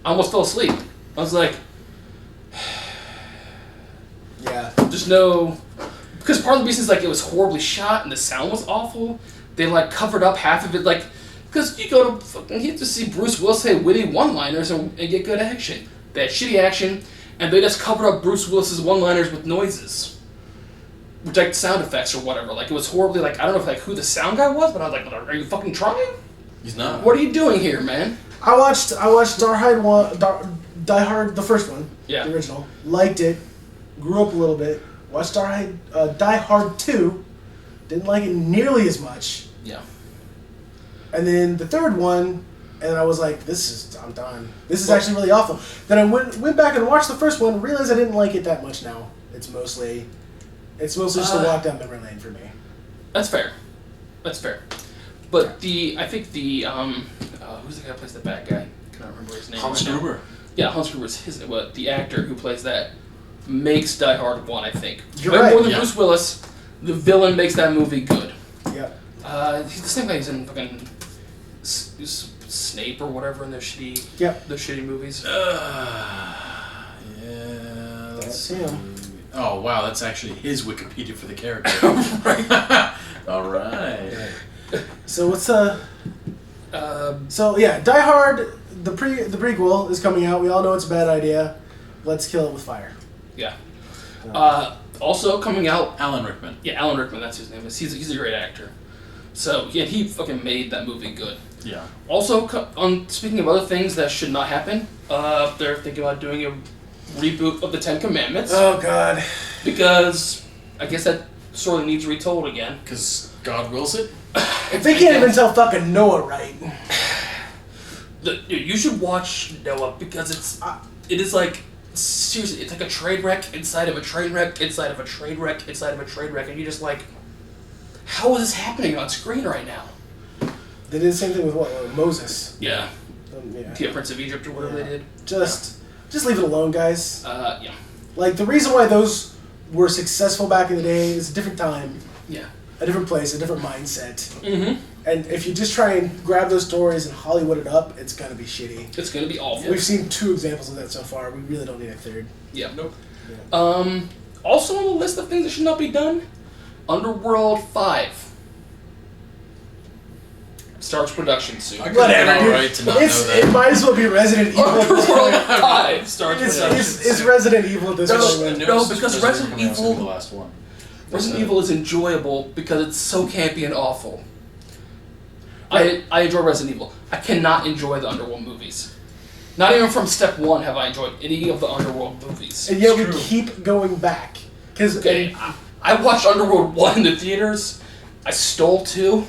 I almost fell asleep. I was like, Yeah. there's no... Because part of the reason is like it was horribly shot and the sound was awful. They like covered up half of it, like... Because you go to fucking... You have to see Bruce Willis say witty one-liners and get good action. They had shitty action, and they just covered up Bruce Willis's one-liners with noises. Which like sound effects or whatever. Like it was horribly like... I don't know if like who the sound guy was, but I was like, are you fucking trying? He's not. What are you doing here, man? I watched Die Hard, the first one. Yeah. The original. Liked it. Grew up a little bit. Watched Die Hard 2. Didn't like it nearly as much. Yeah. And then the third one, and I was like, I'm done. This is actually really awful. Then I went back and watched the first one, realized I didn't like it that much now. It's mostly just a walk down memory lane for me. That's fair. But I think the who's the guy who plays the bad guy? I can't remember his name. Hans right now. Gruber. Yeah, Hans Gruber is the actor who plays that makes Die Hard 1, I think. You're Way right. more than Yeah. Bruce Willis. The villain makes that movie good. Yep. He's the same guy who's in fucking Snape or whatever in their shitty movies. Yeah. That's him. Oh wow, that's actually his Wikipedia for the character. Right. All right. So what's So yeah, Die Hard, the prequel is coming out. We all know it's a bad idea. Let's kill it with fire. Yeah. Also coming out. Alan Rickman. Yeah, Alan Rickman. That's his name. He's a great actor. So yeah, he fucking made that movie good. Yeah. Also, speaking of other things that should not happen, they're thinking about doing a reboot of the Ten Commandments. Oh God. Because I guess that story needs retold again. Because God wills it. If they can't even tell fucking Noah right. You should watch Noah because it is like seriously, it's like a train wreck inside of a train wreck inside of a train wreck inside of a train wreck, and you're just like, how is this happening on screen right now? They did the same thing with Moses. Yeah. Yeah. Prince of Egypt or whatever they did. Just leave it alone, guys. Yeah. Like the reason why those were successful back in the day is a different time, Yeah. a different place, a different mindset. Mm-hmm. And if you just try and grab those stories and Hollywood it up, it's gonna be shitty. It's gonna be awful. We've seen 2 examples of that so far. We really don't need a third. Yeah. Nope. Also on the list of things that should not be done, Underworld 5 starts production soon. I could've been alright to not know that. It might as well be Resident Evil. Underworld 5 starts production. It's Resident Evil at this No, point. no, because Resident coming out soon, Evil- the last one. Resident Evil is enjoyable because it's so campy and awful. I enjoy Resident Evil. I cannot enjoy the Underworld movies. Not even from step 1 have I enjoyed any of the Underworld movies. And yet It's we true. keep going back. Cause Okay, I watched Underworld 1 in the theaters. I stole 2.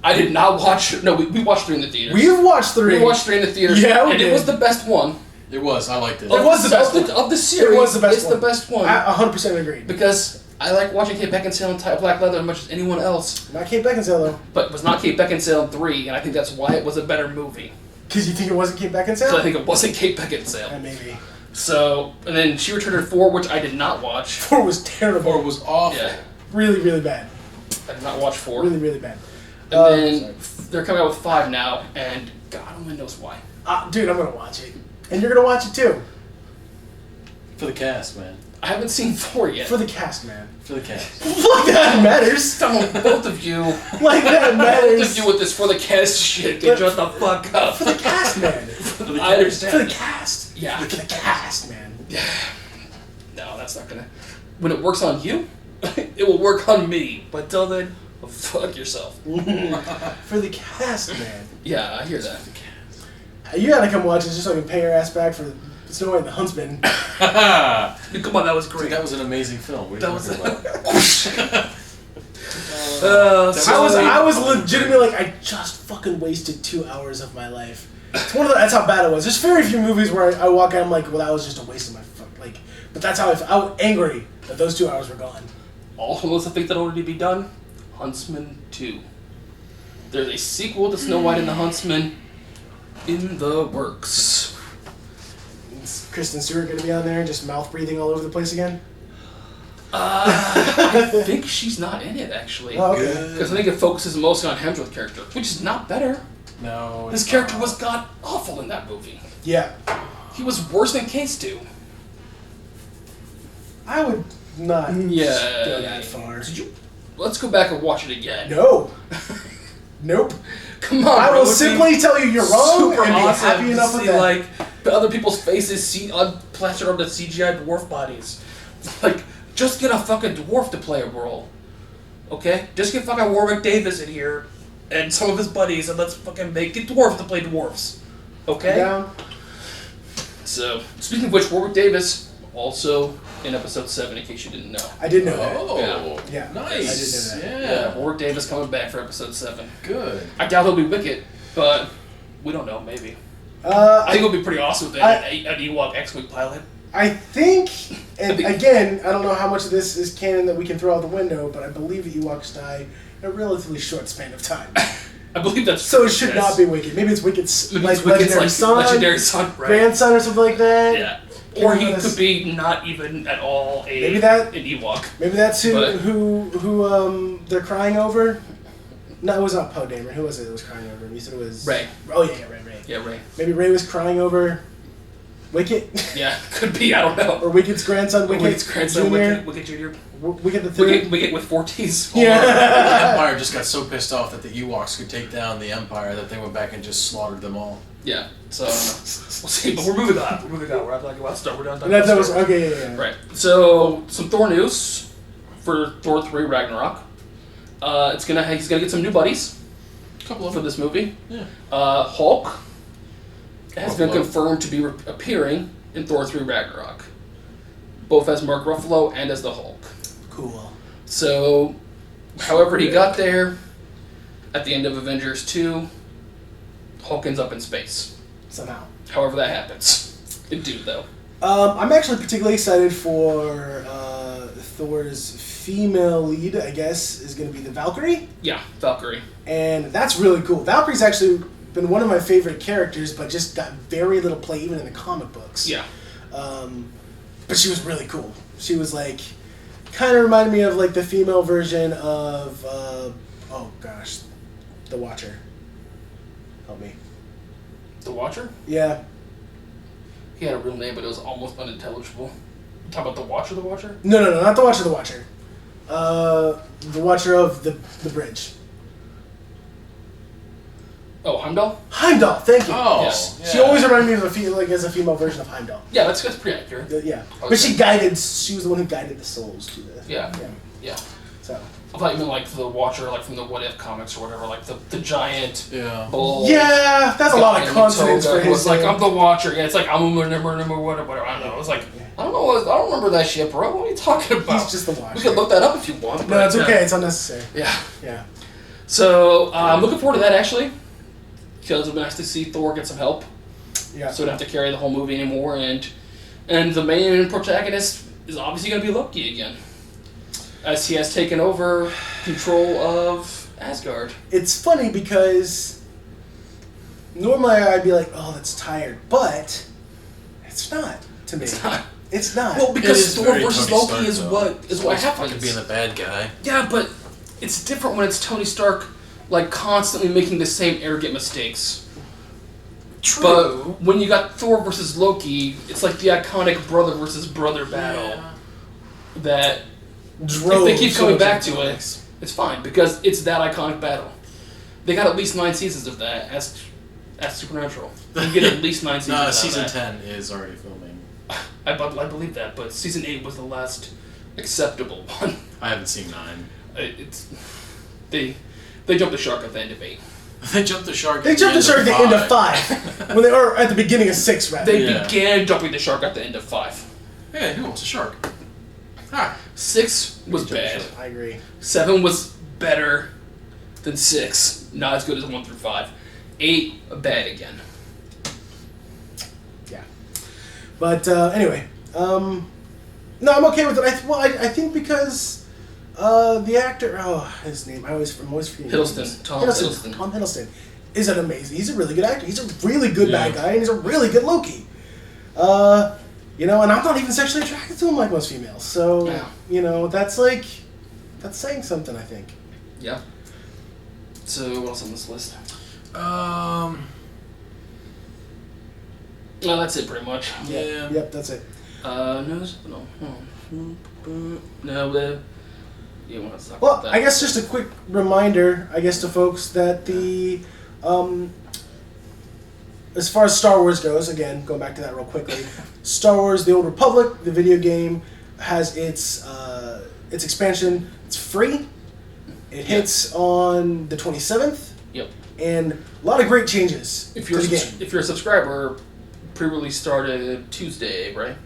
I did not watch... No, we watched 3 in the theaters. we've watched 3. We watched 3 in the theaters. Yeah, we and did. it was the best one. It was. I liked it. It was the best one. Of the series, It was the best it's one. the best one. I 100% agree. Because I like watching Kate Beckinsale in Black Leather as much as anyone else. Not Kate Beckinsale though. But it was not Kate Beckinsale in 3, and I think that's why it was a better movie. Because you think it wasn't Kate Beckinsale? So I think it wasn't Kate Beckinsale. Maybe. So, and then she returned in 4, which I did not watch. 4 was terrible. Or it was awful. Yeah, Really, really bad. I did not watch 4. Really, really bad. And then sorry. they're coming out with 5 now, and God only knows why. Dude, I'm gonna watch it. And you're gonna watch it too. For the cast, man. I haven't seen 4 yet. For the cast, man. For the cast. Like that matters. Don't, both of you. Like that Both matters. of you with this for the cast shit. Get shut the fuck up. For the cast, man. I understand. For the cast. Yeah. For the cast, man. that's not gonna. When it works on you, it will work on me. But till then, fuck yourself. For the cast, man. Yeah, I hear that. You gotta come watch this just so I can pay your ass back for Snow White and the Huntsman. Come on, that was great. Dude, that was an amazing film. What are you talking about? I was legitimately like, I just fucking wasted 2 hours of my life. It's that's how bad it was. There's very few movies where I walk out, I'm like, well, that was just a waste of my but that's how I was angry that those 2 hours were gone. Also, I think that already be done. Huntsman 2. There's a sequel to Snow White and the Huntsman in the works. Is Kristen Stewart gonna be on there just mouth breathing all over the place again? I think she's not in it, actually. Oh, okay. Because I think it focuses mostly on Hemsworth's character, which is not better. No. His character was god awful in that movie. Yeah. He was worse than Case 2. I would not go Yeah. that far. Let's go back and watch it again. No. Nope. Come on, I bro, will it'd be simply tell you you're wrong super and be awesome happy to enough with see, that. like, other people's faces plastered onto CGI dwarf bodies. Like, just get a fucking dwarf to play a role. Okay? Just get fucking Warwick Davis in here and some of his buddies and let's fucking get dwarves to play dwarves. Okay? Down. So, speaking of which, Warwick Davis also in episode 7, in case you didn't know. I did know that. Oh. Yeah. Nice. I did know that. Yeah, Warwick Davis coming back for episode 7. Good. I doubt he'll be Wicket, but we don't know, maybe. I I think it'll be pretty awesome with an Ewok X-Wing pilot. I think, and again, I don't know how much of this is canon that we can throw out the window, but I believe the Ewoks die in a relatively short span of time. I believe that's So true, it should yes. not be Wicket. Maybe it's Wicket's Maybe like it's Wicket's, legendary like, son, legendary son, right? grandson, or something like that. Yeah. Or he Yes. could be not even at all Maybe that- an Ewok. Maybe that's who But- who they're crying over. No, it was not Poe Dameron. Who was it that was crying over him? You said it was Ray. Oh yeah, Ray. Yeah, Ray. Maybe Ray was crying over Wicket, Yeah, could be. I don't know. or Wicket's grandson, Wicket Wicket's grandson, Jr. Wicket Jr. Wicket the third. Wicket with 4 T's. The Yeah. Empire just got so pissed off that the Ewoks could take down the Empire that they went back and just slaughtered them all. Yeah. So we'll see. But we're moving on. We're not talking about Star Wars. We're not talking That about was Star Wars. okay. Yeah. Right. So some Thor news for Thor 3 Ragnarok. He's gonna get some new buddies. A couple of For them. this movie. Yeah. Hulk has been Ruffalo. confirmed to be appearing in Thor 3 Ragnarok, both as Mark Ruffalo and as the Hulk. Cool. So, however he got there, at the end of Avengers 2, Hulk ends up in space. Somehow. However that happens. It do, though. I'm actually particularly excited for Thor's female lead, I guess, is going to be the Valkyrie. Yeah, Valkyrie. And that's really cool. Valkyrie's actually been one of my favorite characters, but just got very little play even in the comic books. Yeah. But she was really cool. She was like, kind of reminded me of like the female version of, The Watcher. Help me. The Watcher? Yeah. He had a real name, but it was almost unintelligible. Talk about the Watcher, the Watcher? No, not the Watcher, the Watcher. The Watcher of the Bridge. Oh, Heimdall? Heimdall, thank you. Oh, Yes. yeah. She always reminded me of as a female version of Heimdall. Yeah, that's pretty accurate. Yeah, Okay. but she was the one who guided the souls to the. Yeah. Yeah. Yeah. So. I thought you meant like the Watcher, like from the What If comics or whatever, like the giant Yeah. bull. Yeah, that's a lot of consonants for It was his. like I'm the Watcher. Yeah, it's like I'm a number whatever. I don't know. It was like I don't know. I don't remember that shit, bro. What are you talking about? He's just the Watcher. We could look that up if you want. No, but, it's okay. It's unnecessary. Yeah. Yeah. So I'm looking forward to that actually, because it'll be nice to see Thor get some help. Yeah. So we don't have to carry the whole movie anymore, and the main protagonist is obviously going to be Loki again, as he has taken over control of Asgard. It's funny because normally I'd be like, "Oh, that's tired," but it's not to me. It's not. It's not. Well, It because is Thor very versus Tony Loki Stark, is though. what It's happens. fucking being the bad guy. Yeah, but it's different when it's Tony Stark, like constantly making the same arrogant mistakes. True. But when you got Thor versus Loki, it's like the iconic brother versus brother battle that if they keep coming back to it, it's fine because it's that iconic battle. They got at least 9 seasons of that as Supernatural. You get at least 9 seasons. No, of season that. 10 is already filming. I believe that, but season 8 was the last acceptable one. I haven't seen 9. They jumped the shark at the end of 8. They jumped the shark. They jumped the shark at the end of 5, or at the beginning of 6, rather. They began jumping the shark at the end of 5. Yeah, who wants a shark? 6 was bad. I agree. 7 was better than 6. Not as good as 1 through 5. 8 bad again. Yeah. But anyway, no, I'm okay with it. I think because the actor, his name, I'm always forgetting. Tom Hiddleston. Tom Hiddleston is an amazing. He's a really good actor. He's a really good bad guy, and he's a really good Loki. And I'm not even sexually attracted to him like most females. So that's saying something, I think. Yeah. So what else on this list? No, that's it pretty much. Yeah. Yep, that's it. No. You want to talk about Well, that? I guess just a quick reminder, to folks that the, as far as Star Wars goes, again, going back to that real quickly, Star Wars: The Old Republic, the video game, has its expansion. It's free. It hits on the 27th. Yep. And a lot of great changes If to the game. you're a subscriber, pre-release started Tuesday, right?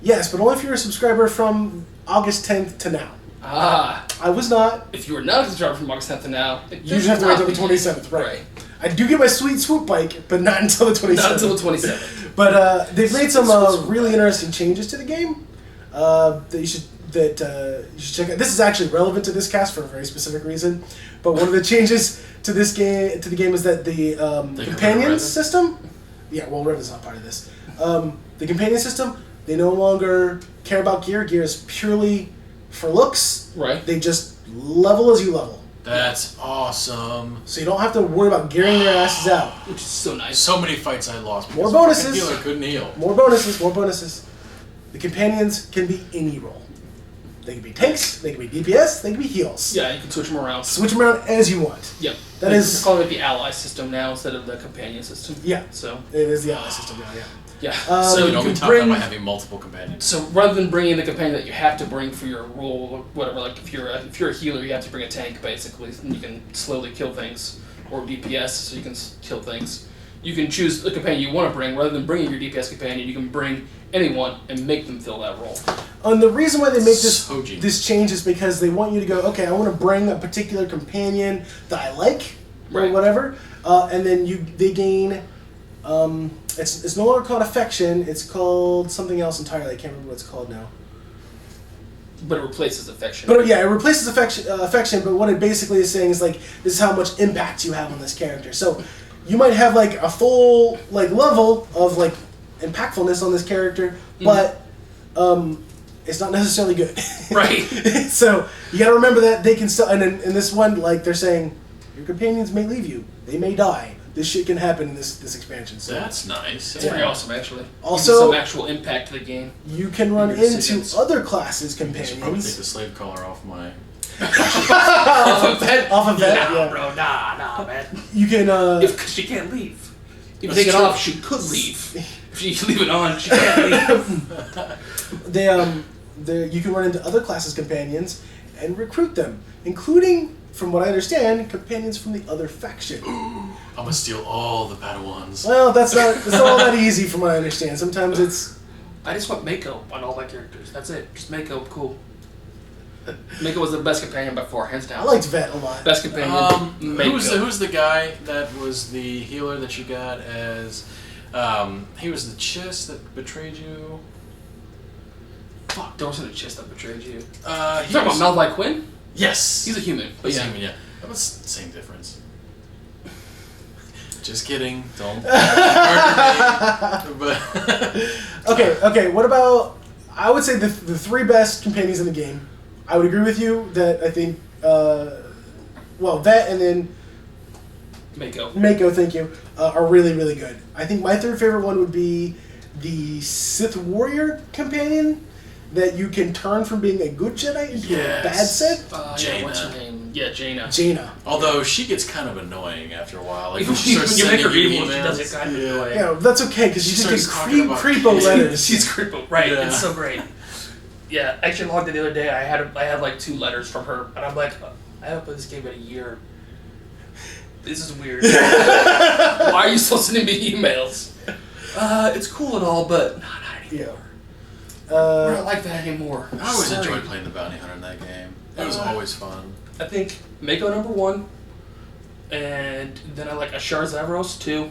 Yes, but only if you're a subscriber from August 10th to now. I was not. If you were not a subscriber from August 10th to now, You just have to wait until the 27th, right? I do get my sweet swoop bike, but not until the 27th. Not until the 27th. But they've made some really interesting changes to the game that you should check out. This is actually relevant to this cast for a very specific reason. But one of the changes to the game is that the companion system. Yeah, well, Revan's not part of this. The companion system, they no longer care about gear. Gear is purely for looks. Right. They just level as you level. That's awesome. So you don't have to worry about gearing their asses out. Which is so nice. So many fights I lost. More because bonuses. the healer couldn't heal. More bonuses. The companions can be any role. They can be tanks, they can be DPS, they can be heals. Yeah, you can switch them around. Switch them around as you want. Yep. That is... They're calling it the ally system now instead of the companion system. Yeah. So it is the ally system now, yeah. Yeah. So you can can top that by having multiple companions. So rather than bringing the companion that you have to bring for your role or whatever, like if you're a healer, you have to bring a tank basically, and you can slowly kill things, or DPS, so you can kill things. You can choose the companion you want to bring. Rather than bringing your DPS companion, you can bring anyone and make them fill that role. And the reason why they make this change is because they want you to go, okay, I want to bring a particular companion that I like, or whatever, and then they gain. It's no longer called affection. It's called something else entirely. I can't remember what it's called now. But it replaces affection. But yeah, it replaces affection. But what it basically is saying is like, this is how much impact you have on this character. So you might have like a full level of like impactfulness on this character, but it's not necessarily good. Right. So you got to remember that they can still. And in this one, like they're saying, your companions may leave you. They may die. This shit can happen in this expansion. So that's nice. That's pretty awesome, actually. Also, some actual impact to the game. You can run into other classes' companions. I should probably take the slave collar off my. Off of that? Off of that, yeah. Bro, nah, man. You can. If she can't leave. If you take it off, she could leave. If you leave it on, she can't leave. You can run into other classes' companions and recruit them, including, from what I understand, companions from the other faction. I'm gonna steal all the Padawans. Well, that's not all that easy, from what I understand. Sometimes it's. I just want Mako on all my characters. That's it. Just Mako, cool. Mako was the best companion by far, hands down. I liked Vet a lot. Best companion. Who's the guy that was the healer that you got as? He was the chest that betrayed you. Fuck, there wasn't a chest that betrayed you. You talking about Malvi Quinn? Yes. He's a human. He's a human, yeah. That was the same difference. Just kidding. Don't. Okay. What about? I would say the three best companions in the game. I would agree with you that I think. Vet and then. Mako, thank you. Are really, really good. I think my third favorite one would be the Sith Warrior companion that you can turn from being a good Jedi into a bad Sith. Yeah, what's her name? Yeah, Jaina. Jaina. Although she gets kind of annoying after a while. Like Even when she starts when you make her sending evil, she emails. does it kind of annoying. Yeah, that's okay because you She just get starts talking about creepo kids. letters. She's creepo, right? Yeah. It's so great. Yeah, I actually logged in the other day. I had like 2 letters from her, and I'm like, I haven't played this game in a year. This is weird. Why are you still sending me emails? It's cool and all, but not anymore. Yeah. I don't like that anymore. I always Sorry. enjoyed playing the bounty hunter in that game. It was always fun. I think Mako #1, and then I like Ashar Zavros too.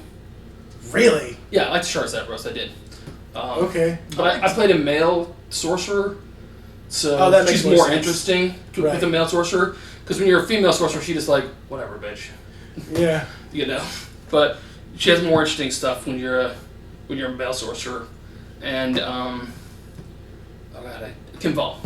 Really? Yeah, I like Ashar Zavros. I did. Okay. But I played a male sorcerer, so that makes she's more more sense. interesting Right. with a male sorcerer. Because when you're a female sorcerer, she just like whatever, bitch, Yeah. you know. But she has more interesting stuff when you're a male sorcerer, and Kimval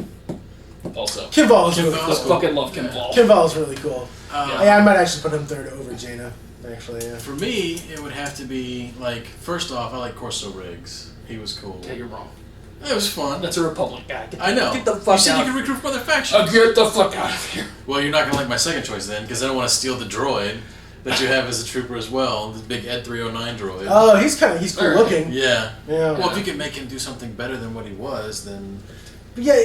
also. Kinval's really Kinval's cool. I fucking love Kimval. Kinval's really cool. Uh, Yeah, I might actually put him third over Jaina. Actually, yeah. For me, it would have to be like first off, I like Corso Riggs. He was cool. Yeah, you're wrong. It was fun. That's a Republic guy. I know. Get the You fuck said out. you could recruit from other factions. Get the fuck out of here. Well, you're not gonna like my second choice then, because I don't want to steal the droid that you have as a trooper as well, the big Ed 309 droid. Oh, he's cool Alright. looking. Yeah. Yeah. Well, if you can make him do something better than what he was, then But yeah,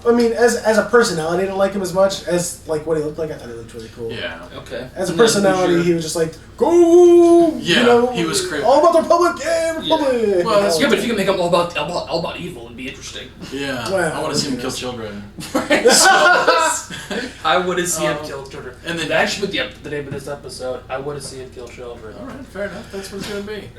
I mean, as a personality, I didn't like him as much as like what he looked like. I thought he looked really cool. yeah. Okay. As a And then personality, who's he your- was just like, go. Yeah, you know, he was crazy. all about the Republic. Yeah, Republic. Well, that's- Yeah, but if you can make him all about evil, it'd be interesting. Yeah. Well, I want to see him yes. kill children. I would have seen him kill children. and then- that should be the name of this episode. I would have seen him kill children. All right, fair enough. That's what it's gonna be.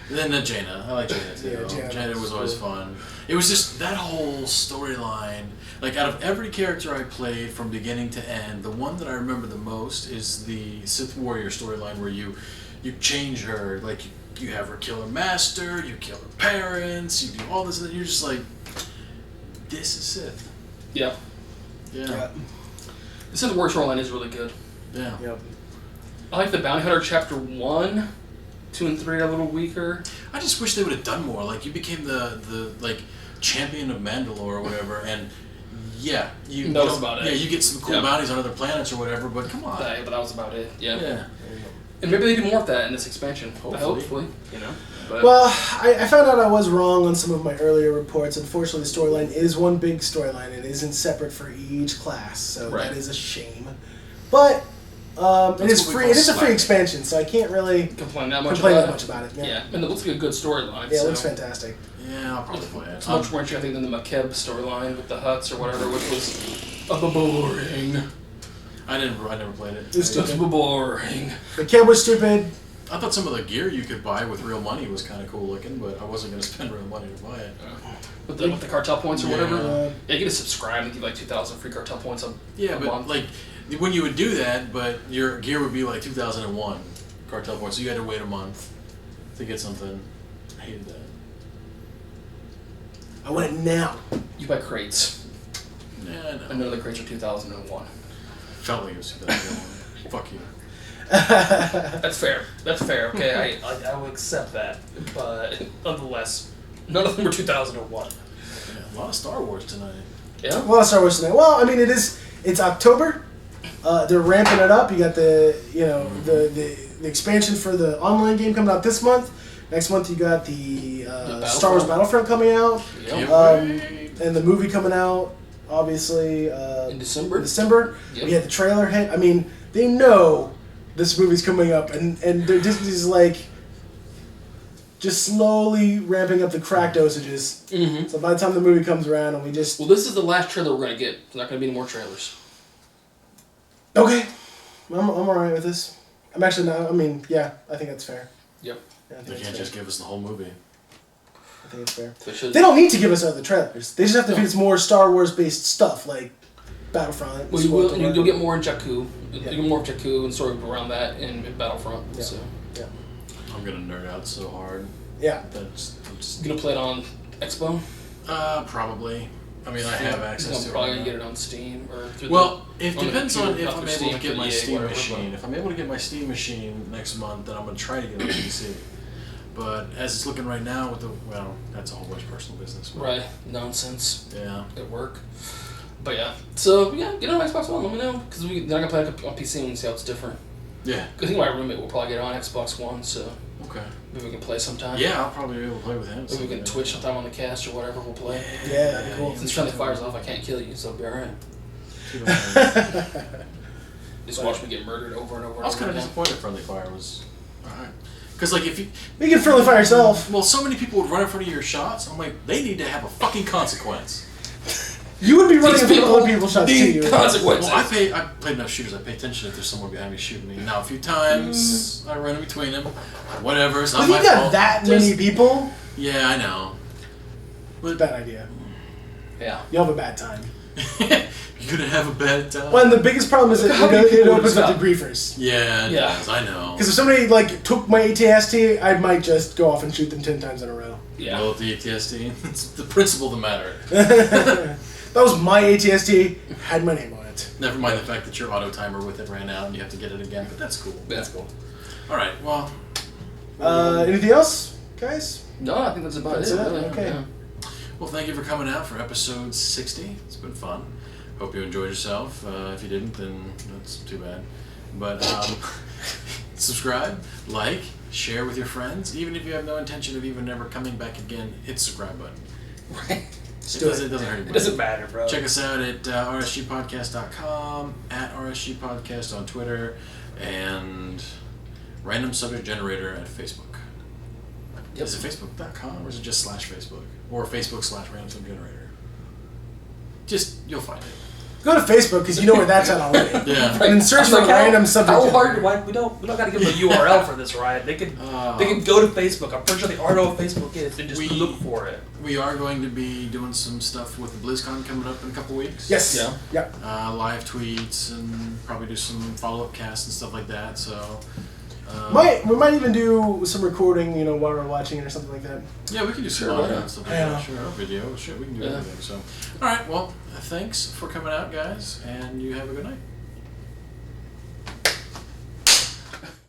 And then Jaina. I like Jaina too. Yeah, Jaina was always fun. It was just that whole storyline. Like out of every character I played from beginning to end, the one that I remember the most is the Sith Warrior storyline where you change her. Like you have her kill her master, you kill her parents, you do all this, and you're just like, this is Sith. Yeah. Yeah. The Sith Warrior storyline is really good. Yeah. Yep. I like the Bounty Hunter Chapter 1, 2, and 3 are a little weaker. I just wish they would have done more. Like you became the like champion of Mandalore or whatever, and yeah, you That was know, about it. Yeah, you get some cool Yeah. bounties on other planets or whatever, but come on. But that was about it. Yeah. Yeah. And maybe they do more of that in this expansion. Hopefully. you know. But Well, I found out I was wrong on some of my earlier reports. Unfortunately, the storyline is one big storyline. It isn't separate for each class, so Right. that is a shame. But it is what we free. call It is a free slack. expansion, so I can't really complain that much complain about that much about it. Yeah, and it looks like a good storyline. Yeah, it so. looks fantastic. Yeah, I'll probably play it. It's much more interesting, I think, than the McKeb storyline with the Hutts or whatever, which was boring. I never played it. It was That's stupid. boring. The kid was stupid. I thought some of the gear you could buy with real money was kind of cool looking, but I wasn't going to spend real money to buy it. With the cartel points or Yeah. whatever. Uh, Yeah, you get to subscribe and give like 2,000 free cartel points a Yeah, but month. like when you would do that, but your gear would be like 2001 cartel points, so you had to wait a month to get something. I hated that. I want it now. You buy crates. Yeah, I know. And none of the crates are 2001. Felt like it was 2001. Fuck you. That's fair. That's fair. Okay, I will accept that. But nonetheless, none of them were 2001. Yeah, a lot of Star Wars tonight. Yeah. Well, Star Wars tonight. Well, I mean, it's October. They're ramping it up. You got the the expansion for the online game coming out this month. Next month you got the Star Wars Battlefront coming out, Can't Yep. wait. and the movie coming out. Obviously, In December. Yep. We had the trailer hit. I mean, they know this movie's coming up, and Disney's like just slowly ramping up the crack dosages. Mm-hmm. So by the time the movie comes around, and we just Well, this is the last trailer we're gonna get. There's not gonna be any more trailers. okay, I'm alright with this. I'm actually not. I mean, yeah, I think that's fair. Yep. Yeah, I think They that's can't fair. just give us the whole movie. I think it's fair. They should. They don't need to give us other trailers. They just have to feed us more Star Wars based stuff like Battlefront. Well, you'll get more in Jakku. Yeah. You'll get more of Jakku and sort of around that in Battlefront. Yeah. So I'm gonna nerd out so hard. Yeah. That's I'm just, you gonna play it on Expo? probably. I mean, I have access to You're probably it. gonna get it on Steam or through Well, it on the depends on computer, if not I'm through able to Steam, get my EA, Steam whatever, machine. If I'm able to get my Steam machine next month, then I'm gonna try to get it on PC. But as it's looking right now, with the that's a whole bunch of personal business. but- But right nonsense Yeah. at work. But yeah, so yeah, get on Xbox One. Let me know because then I can play it on PC and see how it's different. Yeah. I think my roommate will probably get on Xbox One, so Okay. maybe we can play sometime. Yeah, I'll probably be able to play with him. Maybe we can Twitch sometime on the cast or whatever. We'll play. Yeah, that'd be cool. Since friendly fire's off, I can't kill you, so it'll be alright. Just watch me get murdered over and over. I was kind of disappointed Friendly Fire was alright. Because, like, if you... You can friendly fire yourself. Well, so many people would run in front of your shots. I'm like, they need to have a fucking consequence. You would be running These in front of other people people's shots need too. consequences. Well, I play enough shooters. I pay attention if there's someone behind me shooting me. Now, a few times, I run in between them. Whatever, it's not If my you got fault. that many people, Yeah, I know. it's a bad idea. Yeah. You'll have a bad time. You're gonna have a bad time. Well, and the biggest problem is that How many it people opens would up stop? debriefers. Yeah, it Yeah. does, I know. Because if somebody like took my ATST, I might just go off and shoot them 10 times in a row. Yeah. Well, the ATSD, it's the principle of the matter. That was my ATST, had my name on it. Never mind the fact that your auto timer with it ran out and you have to get it again, but that's cool. That's cool. Alright, well. Anything else, guys? No, I think that's about That's it. it? Really. Okay. Yeah. Well, thank you for coming out for episode 60. It's been fun. Hope you enjoyed yourself. If you didn't, then that's too bad. But subscribe, like, share with your friends. Even if you have no intention of even ever coming back again, hit the subscribe button. Right. It doesn't hurt anybody. It doesn't matter, bro. Check us out at rsgpodcast.com, at RSGPodcast on Twitter, and Random Subject Generator at Facebook. Yep. Is it facebook.com or is it just /Facebook? Or Facebook/Random Subject Generator? Just, you'll find it. Go to Facebook because you know where that's at already. Yeah. And then search I'm for like, random subject. How hard? Why we don't gotta give them a URL for this, right? They can go to Facebook. I'm pretty sure they already know what Facebook is and just look for it. We are going to be doing some stuff with the BlizzCon coming up in a couple weeks. Yes. Yeah. Yep. Live tweets and probably do some follow-up casts and stuff like that. So. We might even do some recording, while we're watching it or something like that. Yeah, we can do some Sure, audio yeah. and stuff like Yeah. that. Sure, or video. Shit, we can do Yeah. everything. So, all right. Well, thanks for coming out, guys, and you have a good night.